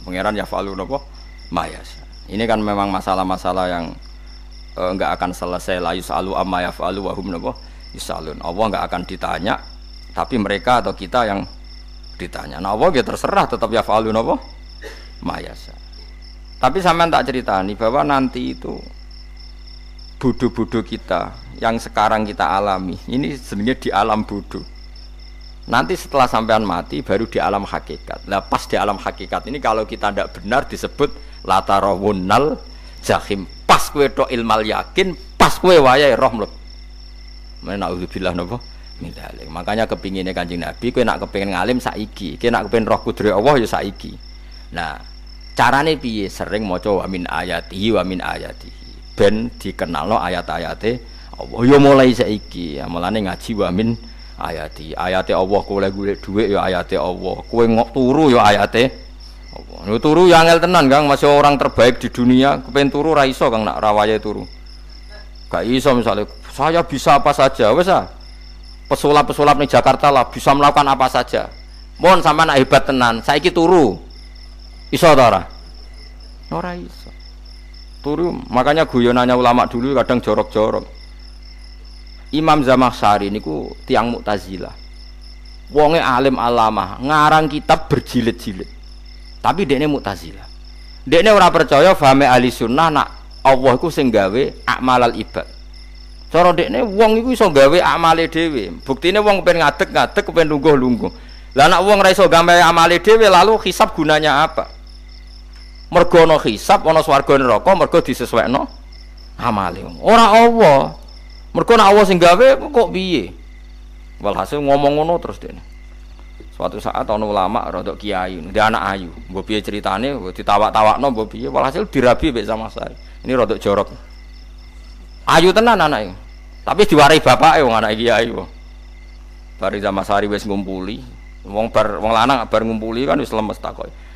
pangeran ya falu nopo mayas. Ini kan memang masalah-masalah yang nggak akan selesai. La yusalu amma yafalu wa hum nopo yusalun. Allah nggak akan ditanya, tapi mereka atau kita yang ditanya. Nah Allah ya terserah tetap ya falu nopo mayas. Tapi sampean tak ceritani bahwa nanti itu bodoh-bodoh kita yang sekarang kita alami ini sebenarnya di alam bodoh. Nanti setelah sampean mati baru di alam hakikat. Nah pas di alam hakikat ini kalau kita tidak benar disebut latarawunnal jahim. Pas kue tok ilmal yakin, pas kue wayahe roh mleb. Menauzubillah napa min dzalik. Makanya kepingine Kanjeng Nabi kue nak kepengin ngalim saiki, kue nak kepengin roh kudri Allah ya saiki. Nah carane piye? Sering maca wa min ayatihi wa min ayatihi. Ben dikenalno ayat-ayate Allah ya mulai saiki ya mulane ngaji wa min ayati Allah kowe golek dhuwit ya ayate Allah kowe turu ya ayate Allah yo turu ya angel tenan Kang masih orang terbaik di dunia kepen turu ra iso Kang nak rawaye turu gak iso misalnya saya bisa apa saja wis ah pesulap-pesulap ning Jakarta lah bisa melakukan apa saja mohon sampean hebat tenan saiki turu iso ta ora iso turu. Makanya guyonannya ulama dulu kadang jorok-jorok. Imam Zamakhsyari niku tiang Mu'tazilah. Wonge alim alamah, ngarang kitab berjilid-jilid. Tapi dekne Mu'tazilah. Dekne ora percaya fahame ahli sunnah nak Allah iku sing gawe akmalal ibad. Cara dekne wong iku iso gawe amale dhewe. Buktine wong kepen ngadeg-ngadeg, kepen lungguh-lungguh. Lah nek wong ora iso gawe amale dhewe lalu hisab gunanya apa? Mergo ana hisab ana swarga neraka mergo disesuaikno amale ora Allah mergo nek Allah sing gawe kok piye walhasil ngomong ngono terus dene suatu saat ana ulama rada kiai ndek anak ayu mbok piye critane ditawak-tawakno mbok piye walhasil dirabi mek sama saya ini rada jorok ayu tenan anake tapi diwarai bapake wong anak kiai kok bari Zamasari wis ngumpuli wong lanang bar ngumpuli kan wis lemes takoki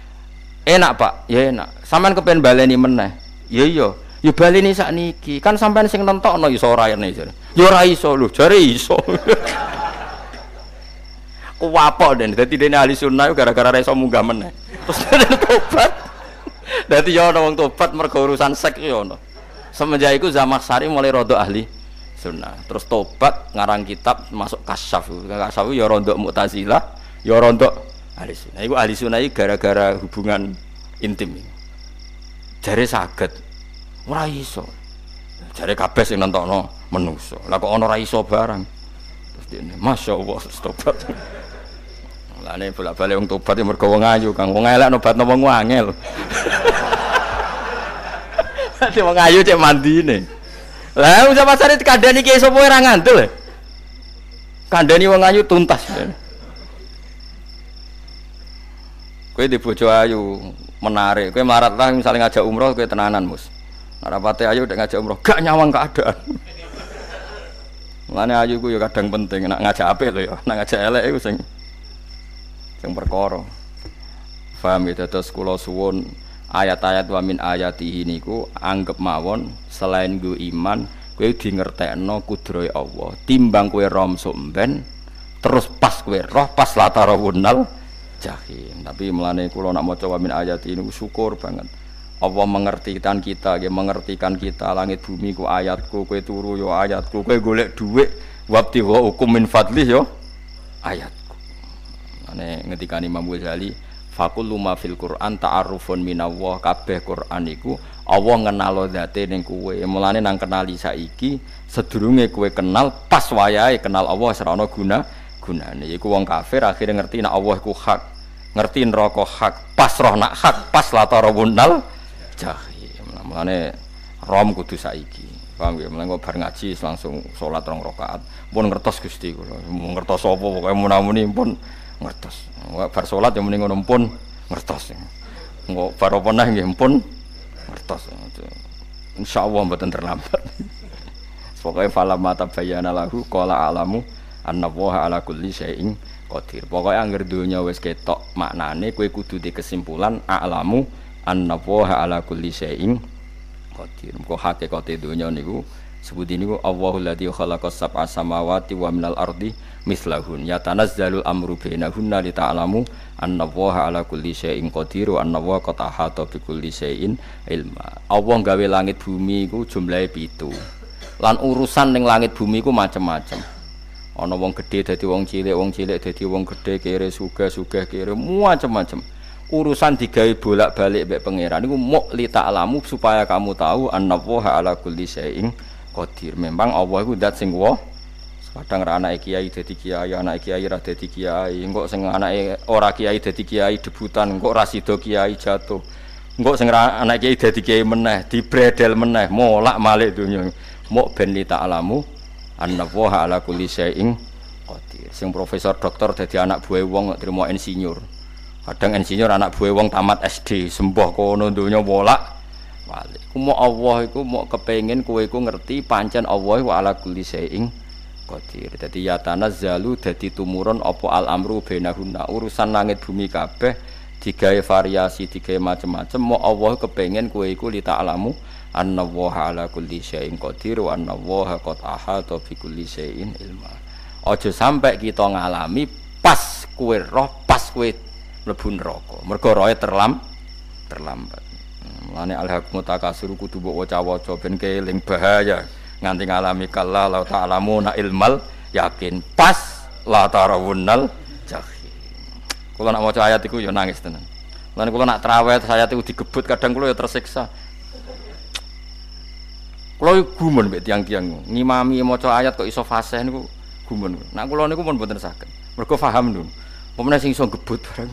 enak Pak, ya enak. Sampean kepen baleni meneh. Ya iya, ya baleni sakniki. Kan sampean sing nentokno iso ora rene jare. Ya ora iso lho, jare iso. kuwapok den. Dadi dene ahli sunnah gara-gara ra iso munggah meneh. Terus dene tobat. Dadi ya ana wong tobat mergo urusan seks ya ana. Semenjak iku Zamakhsyari mulai rada ahli sunnah. Terus tobat ngarang kitab masuk kasyaf. Kasyaf ya rada Mu'tazilah, ya rada ahli sunnah. Iku ahli sunnah iki gara-gara hubungan intim. Jare saged. Ora iso. Jare kabeh sing nentokno menungso. Lah kok ana ora iso barang. Terus dene masyaallah tobat. Lah nek bolak-balik wong tobat ya mergo wong ayu, Kang. Wong elek nobatno wong angel. Dadi wong ayu cek mandine. Lah wong pasare dikandani ki sapa ora ngandel. Kandani wong ayu tuntas. Kowe di bojo ayu menarik, kowe melarat lah misalnya ngajak umroh kowe tenanan mus. Ora pate ayu nek ngajak umroh gak nyawang keadaan. Mulane ayu ku ya kadang penting nek ngajak apik lho ya, nek ngajak elek iku sing perkara. Paham ya terus kula suwun ayat-ayat wa min ayatihi niku anggap mawon selain nggo iman kowe di ngertekno kudrohe Allah. Timbang kowe romsuk mben terus pas kowe roh pas latarawunal jahim. Tapi mulane kula nak maca wa min ayatihi niku syukur banget. Allah mengertikan kita, dia mengertikan kita langit bumi ku ayatku, kowe turu yo ayatku, kowe golek dhuwit wabti wa hukum min fadlih yo ayatku. Ane ngendikane Imam Ghazali, faqul ma fil Qur'an ta'arufun minallah, kabeh Qur'an iku Allah ngenalo zate ning kowe. Mulane nang kenali saiki sedurunge kowe kenal pas wayahe kenal Allah ora ana gunane. Iku wong kafir akhire ngerti nek Allah iku hak, ngerti neraka hak, pas roh nak hak, pas latarawunal jahim. Mulane rom kudu saiki. Paham ya? Mulane kok bar ngaji langsung salat 2 rakaat. Pun ngertos Gusti kula. Mau ngertos apa pokoke munamuni pun ngertos. Bar salat ya muni ngono pun ngertos. Engko bar apa neh nggih pun ngertos. Insyaallah mboten terlambat. Pokoke fala mata bayana lahu qala alamu annallaha ala kulli syai'in qadir. Pokoke anggere donya wis ketok maknane kowe kudu di kesimpulan a'lamu annallaha ala kulli syai'in qadir. Kok hakikate donya niku sebuti niku Allahul ladzi khalaqas sab'a samawati wa minal ardi mislahun yatanazzalul amru bainahunna li ta'lamu annallaha ala kulli syai'in qadir wa annallaha qad ahata bi kulli syai'in ilma. Allah gawe langit bumi iku jumlahe 7. Lan urusan ning langit bumi iku macam-macam. Ana wong gedhe dadi wong cilik dadi wong gedhe, kere sugih kere macam-macam. Urusan digawe bolak-balik mbek pangeran niku muk li ta'lamu supaya kamu tahu annallaha ala kulli syai'in qadir. Memang Allah iku zat sing wa. Kadang ra anake kiai dadi kiai, anake kiai ra dadi kiai, engko sing anake ora kiai dadi kiai debutan, engko ra sida kiai jatuh. Engko sing anake kiai dadi kiai meneh, dibredel meneh, molak-malik donya. Muk ben li ta'lamu annallaha ala kulli syai'in qadir. Sing profesor doktor dadi anak buah wong trimo insinyur. Kadang insinyur anak buah wong tamat SD, sembah kono donya bolak-balik. Ku mau Allah iku mau kepengin kowe iku ngerti pancen Allah wa ala kulli syai'in qadir. Dadi ya tanazzalu dadi tumurun apa al amru bainahunna. Urusan langit bumi kabeh digawe variasi, digawe macam-macam. Mau Allah kepengin kowe iku li ta'lamu annallaha ala kulli syai'in qadir wa annallaha qad ahata bi kulli syai'in ilma. Aja sampai kita ngalami pas kowe roh, pas kowe mlebu neraka. Mergo roe terlambat. Mulane al-haqmu takasur kudu mbok waca-waca ben keling bahaya nganti ngalami kala la ta'lamuna ilmal yakin pas la tarawunnal jahim. Kula nak maca ayat iku ya nangis tenan. Mulane kula nak traweh ayat iku digebut kadang kula ya tersiksa. Kula gumun mbek tiang-tiang ngimami maca ayat kok iso fasih niku gumun. Nak kula niku pun mboten saged. Mergo paham lho. Pemene sing iso gebut barang.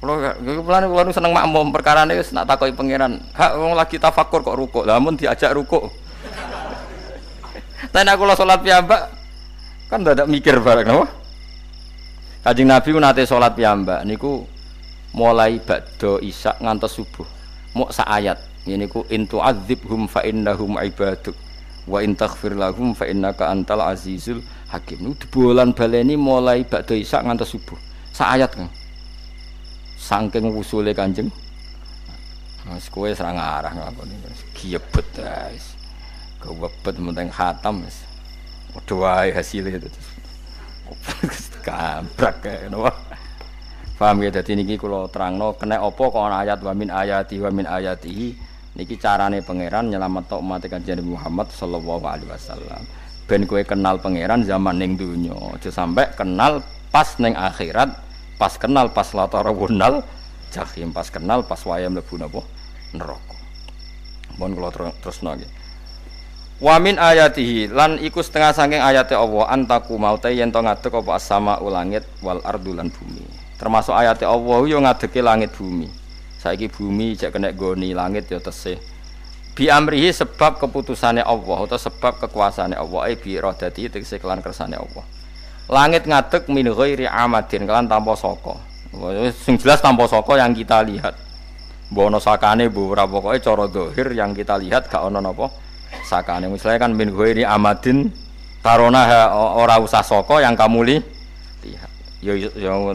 Kula seneng makmum perkarane wis nak takoki pangeran. Hak wong lagi tafakur kok rukuk. Lah mun diajak rukuk. Tapi nek kula salat piyambak kan dadak mikir bareng napa? Kanjeng Nabi ku nate salat piyambak niku mulai ba'da isya ngantos subuh. Mok sak ayat. Niku in tu'adzibhum fa innahum ibaduk wa in taghfir lahum fa innaka antal azizul hakim. Niku dibolan baleni mulai ba'da isya ngantos subuh. Sak ayat kan. Saking wusule Kanjeng. Mas kowe ora ngarah nglakoni. Giebet guys. Kewebet menteng khatam wis. Padha wae hasile. gabrak napa. Paham ya, dadi niki kula terangno kena apa kok ana ayat wa min ayatihi niki carane pangeran nyelametno umat Kanjeng Muhammad sallallahu alaihi wasallam. Ben kowe kenal pangeran zaman ning donya, aja sampai kenal pas ning akhirat, pas kenal pas latarawunal jahim, pas kenal pas waya mlebu napa neraka. Mohon kula terusno nggih. Wa min ayatihi lan iku setengah saking ayate Allah antaku maute yen to ngadeg apa as-sama langit wal ardu lan bumi. Termasuk ayate Allah yo ngadege langit bumi. Saiki bumi jek kena goni langit yo tesih. Bi amrihi sebab keputusane Allah atau sebab kekuasaane Allah bi iradati tegese kelan kersane Allah. Langit ngadeg min ghairi amadin kelan tanpa saka. Sing jelas tanpa saka yang kita lihat. Mbok ana sakane mbok ora pokoke cara zahir yang kita lihat gak ana napa sakane. Misalnya kan min ghairi amadin tarona ora usah saka yang kamu lihat. Ya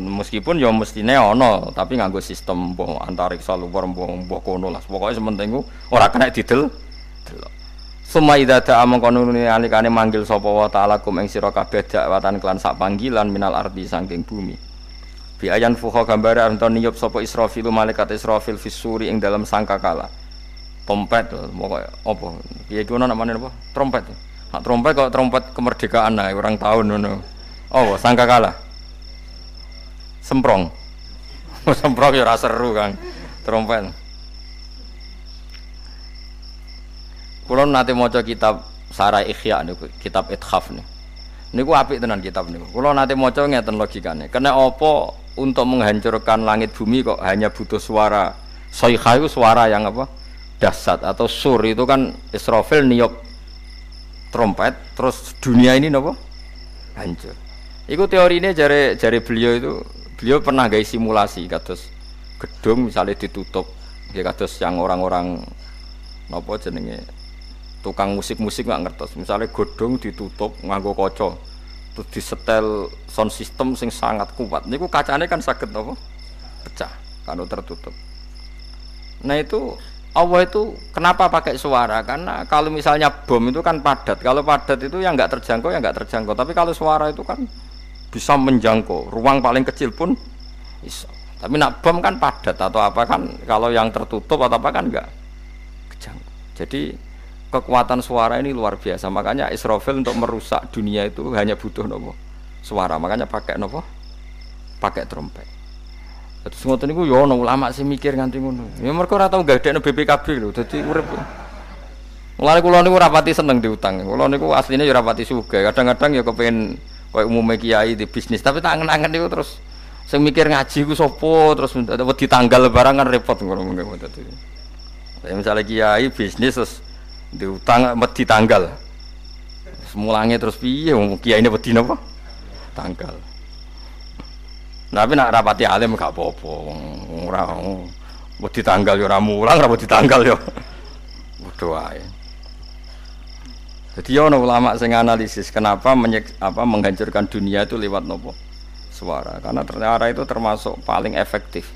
meskipun ya mestine ana tapi nganggo sistem mbah antariksa luar mbah kono lah pokoke sementing ku ora kena didel delok summa idza ta'a mangkono nalikane manggil sapa wa ta'ala kum ing sira kabeh dakwatan kelan sak panggilan minal ardi saking bumi bi ayan fuha gambare anton niyup sapa Israfil malaikat Israfil fisuri ing dalam sangkakala trompet pokoke apa piye iki ono namane apa trompet nak trompet kok trompet kemerdekaan ae orang tahun ngono oh sangkakala semprong. Semprong ya ora seru, Kang. Trompet. Kula nate maca kitab Sarah Ikhya niku, kitab Ithaf niku. Niku apik tenan kitab niku. Kula nate maca ngeten logikane. Kena apa untuk menghancurkan langit bumi kok hanya butuh suara. Sayha itu suara yang apa? Dahsyat atau sur itu kan Israfil niup trompet terus dunia ini napa? Hancur. Iku teorine jare beliau itu beliau pernah gawe simulasi kados gedung misalnya ditutup nggih kados yang orang-orang napa jenenge tukang musik-musik nggak ngertos misalnya gedung ditutup nganggo kaca terus disetel sound system sing sangat kuat niku kacane kan saged napa pecah kalau tertutup. Nah itu Allah itu kenapa pakai suara karena kalau misalnya bom itu kan padat kalau padat itu yang nggak terjangkau tapi kalau suara itu kan bisa menjangkau ruang paling kecil pun bisa. Tapi nak bom kan padat atau apa kan kalau yang tertutup atau apa kan enggak kejangkau. Jadi kekuatan suara ini luar biasa. Makanya Israfil untuk merusak dunia itu hanya butuh nopo suara. Makanya pakai nopo pakai trompet. Terus ngoten niku yo ana ulama sing mikir nganti ngono. Ya mergo ora tau gagdekno BPKB lho. Dadi urip. Mulane kula niku rapati seneng diutang. Kula niku asline ya rapati sugih. Kadang-kadang ya kepengin koyo umume kiai di bisnis tapi tak angen-angen niku terus sing mikir ngaji ku sapa terus wedi tanggal barang kan repot ngono mengko dadi. Misalnya kiai bisnis terus diutang wedi tanggal. Semulange terus piye wong kiyaine wedi napa? Tanggal. Tapi nak rapati alim gak apa-apa ora wedi tanggal ya ora mulang ora wedi tanggal ya. Bodho wae. Jadi ono ulama sing analisis kenapa menghancurkan dunia itu lewat nopo suara karena ternyata itu termasuk paling efektif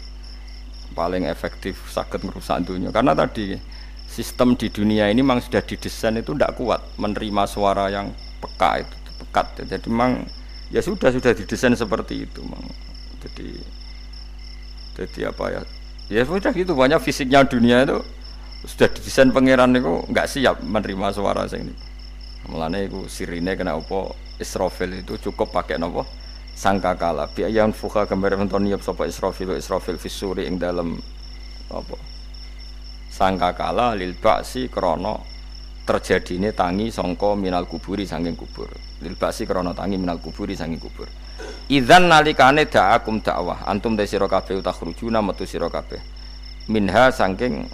sakit merusak dunia karena tadi sistem di dunia ini memang sudah didesain itu tidak kuat menerima suara yang pekat jadi memang ya sudah didesain seperti itu memang jadi apa ya sudah gitu banyak fisiknya dunia itu sudah didesain pangeran itu nggak siap menerima suara sing ini. Mulane iku sirine kena apa Israfil itu cukup pakai napa sangkakala bi ayan fuha gambar menton niup sapa Israfil fisuri ing dalem apa sangkakala lil ba'si krana terjadine tangi sangka minal kuburi saking kubur lil ba'si krana tangi minal kuburi saking kubur idzan nalikane da'akum dakwah antum te sira kabeh takhrujuna metu sira kabeh minha saking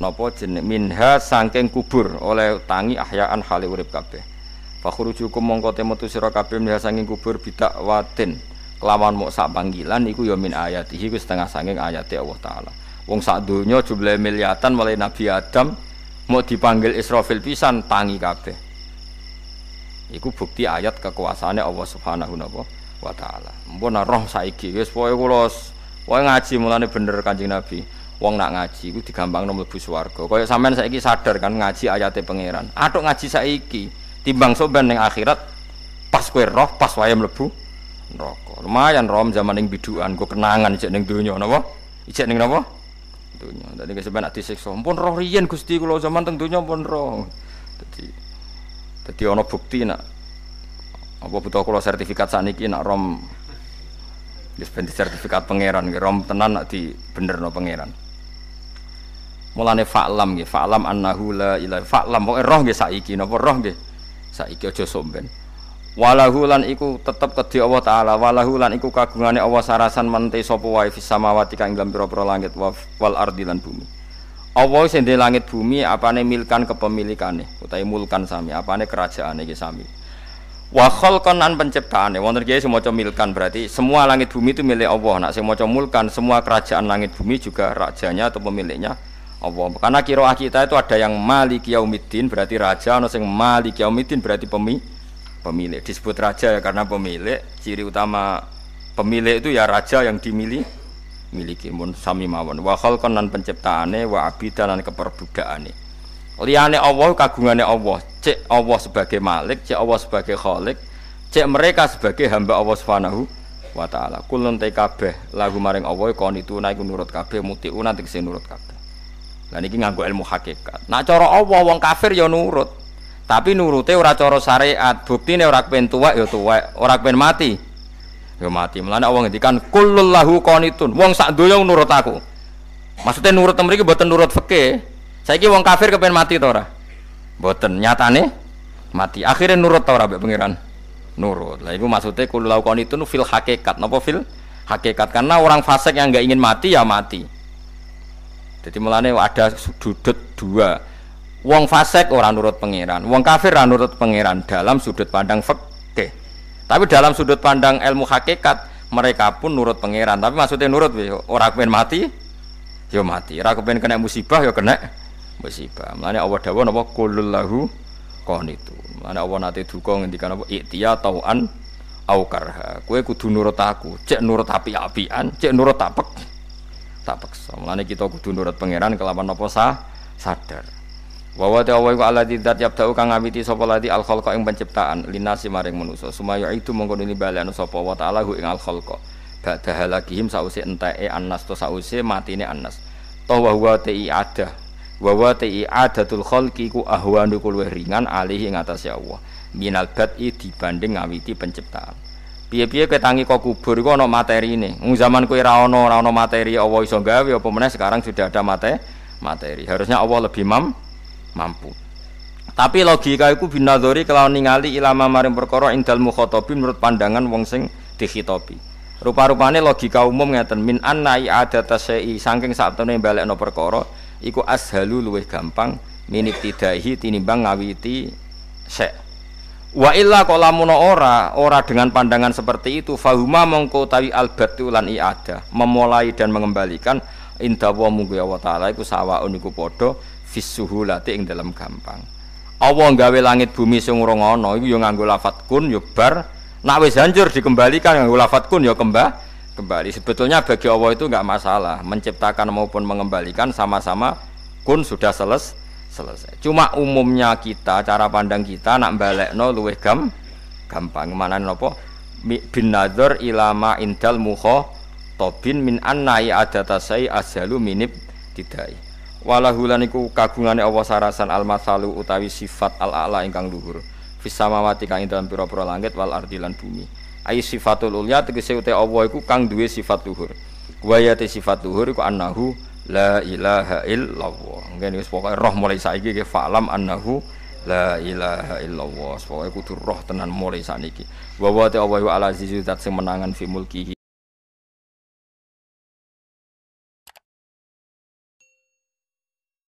napa jeneng minha saking kubur oleh tangi ahyaan hale urip kabeh. Fakhrujukum mongko te metu sira kabeh minha saking kubur bidak watin kelawan mok sak panggilan iku ya min ayatihi ku setengah saking ayate Allah taala. Wong sak donya jumlahe miliatan mulai Nabi Adam mau dipanggil Israfil pisan tangi kabeh. Iku bukti ayat kekuasaane Allah Subhanahu wa taala. Mumpun roh saiki wis pokoke kula ngaji mulane bener Kanjeng Nabi. Wong nak ngaji iku digampangno mlebu swarga. Kaya sampean saiki sadar kan ngaji ayate pangeran. Atuk ngaji saiki timbang sampean ning akhirat Pas kowe roh, pas wae mlebu neraka. Lumayan rom zaman ning bidukan go kenangan ijek ning donya napa? Ijek ning napa? Donya. Dadi kesepen nek disiksa, pun roh riyen Gusti kula zaman teng donya pun roh. Dadi ana bukti nak apa butuh kula sertifikat sakniki nak rom wis ben sertifikat pangeran rom tenan nak di benerno pangeran. Mulane fa'lam nggih, fa'lam annahu la ilaha fa'lam pokoke roh nggih saiki napa roh nggih saiki aja somben. Walahu lan iku tetep kedhi Allah taala, walahu lan iku kagungane Allah sarasan mente sapa wae fis samawati kang dalam pira-pira langit wal ardi lan bumi. Allah sing ndek langit bumi apane milkan kepemilikane utawi mulkan sami, apane kerajaane iki sami. Wa khalqan an penciptaane wonten kiye sing maca milkan berarti semua langit bumi itu milik Allah. Nak sing maca mulkan semua kerajaan langit bumi juga rajanya atau pemiliknya Allah. Karena qiraah kita itu ada yang Maliki Yaumiddin berarti raja, ana sing Maliki Yaumiddin berarti pemilik. Disebut raja ya karena pemilik. Ciri utama pemilik itu ya raja yang miliki mun sami mawon. Wa khalqan lan penciptaane wa abidan lan keperbudakane. Liyane Allah kagungane Allah, cek Allah sebagai Malik, cek Allah sebagai Khalik, cek mereka sebagai hamba Allah Subhanahu wa taala. Kulun te kabeh lagu maring Allah qanituna iku nurut kabeh mutiuna tegese nurut kabeh. Lah niki nganggo ilmu hakikat. Nak cara Allah wong kafir ya nurut. Tapi nurute ora cara syariat. Buktine ora kepen tuwek ya tuwek, ora kepen mati ya mati. Mulane Allah ngendikan kullul lahu qanitun. Wong sak donya nurut aku. Maksudnya nurut mriki mboten nurut fikih. Saiki wong kafir kepen mati to ora? Mboten, nyatane mati. Akhire nurut ta ora mbek pangeran? Nurut. Lah iku maksude kullul lahu qanitun fil hakikat. Napa fil hakikat? Karena orang fasik yang enggak ingin mati ya mati. Jadi mulane ada sudut dua. Wong fasik ora nurut pangeran, wong kafir ora nurut pangeran dalam sudut pandang fikih. Tapi dalam sudut pandang ilmu hakikat mereka pun nurut pangeran. Tapi maksudnya nurut ora kepen mati, ya mati. Ora kepen kena musibah ya kena musibah. Mulane Allah dawuh napa qulul lahu qanitun. Mulane Allah nate duka ngendikan apa iktiya tauan au karha. Kowe kudu nurut aku, cek nurut api-apian, cek nurut tak paksa. Mulane kita kudu nurut pangeran kelawan apa sadar. Wa wa ta'ala wa alladzi dzat yabda'u kang ngawiti sapa lati al khalqa ing penciptaan linasi maring manusa sumaya itu mongko nili balekno sapa wa ta'ala ing al khalqa ba'da halakihim sause enteke annas to sause matine annas to wa huwa ti ada wa wa ti adatul khalqi ku ahwanu luwih ringan alih ing atase Allah minal bad'i dibanding ngawiti penciptaan. Piye-piye ketangi kok kubur iku ana materine. Wong zaman kowe ora ana materi Allah iso gawe apa meneh sekarang sudah ada materi. Harusnya Allah lebih mampu. Tapi logika iku binadzori kelawan ningali ilama maring perkara indal mukhatabin menurut pandangan wong sing dikhitobi. Rupa-rupane logika umum ngeten min anna i'adata syai'i saking saktemene balekno perkara iku ashalu luwih gampang minibtidaihi tinimbang ngawiti syai'. Wa illa qalamun ora dengan pandangan seperti itu fahuma mongko tawi albatu lan i'adah memulai dan mengembalikan inda wa munggu Allah taala iku sawaun iku padha fisuhulati ing dalam gampang. Allah gawe langit bumi sing ora ana iku ya nganggo lafat kun ya bar. Nek wis hancur dikembalikan nganggo lafat kun ya kembali. Sebetulnya bagi Allah itu enggak masalah, menciptakan maupun mengembalikan sama-sama kun sudah selesai. Cuma umumnya kita cara pandang kita nak balekno luwih gampang. Manane napa? Bin nadzar ilama indal mukhatabin min anna i'adatasai ashalu minib tidai. Walahu lan iku kagungane Allah sarasan al-masalu utawi sifat al-a'la ingkang luhur fis samawati kang ing dalem pira-pira langit wal ardi lan bumi ai sifatul ulya tegese uta Allah iku kang duwe sifat luhur wa ya sifat luhur iku annahu la ilaha illallah ngene wis pokoke roh mulai saiki ke fa'lam annahu la ilaha illallah pokoke kudu roh tenan mulai saniki wa wa ta Allah al-azizu zat sing menangan fi mulkihi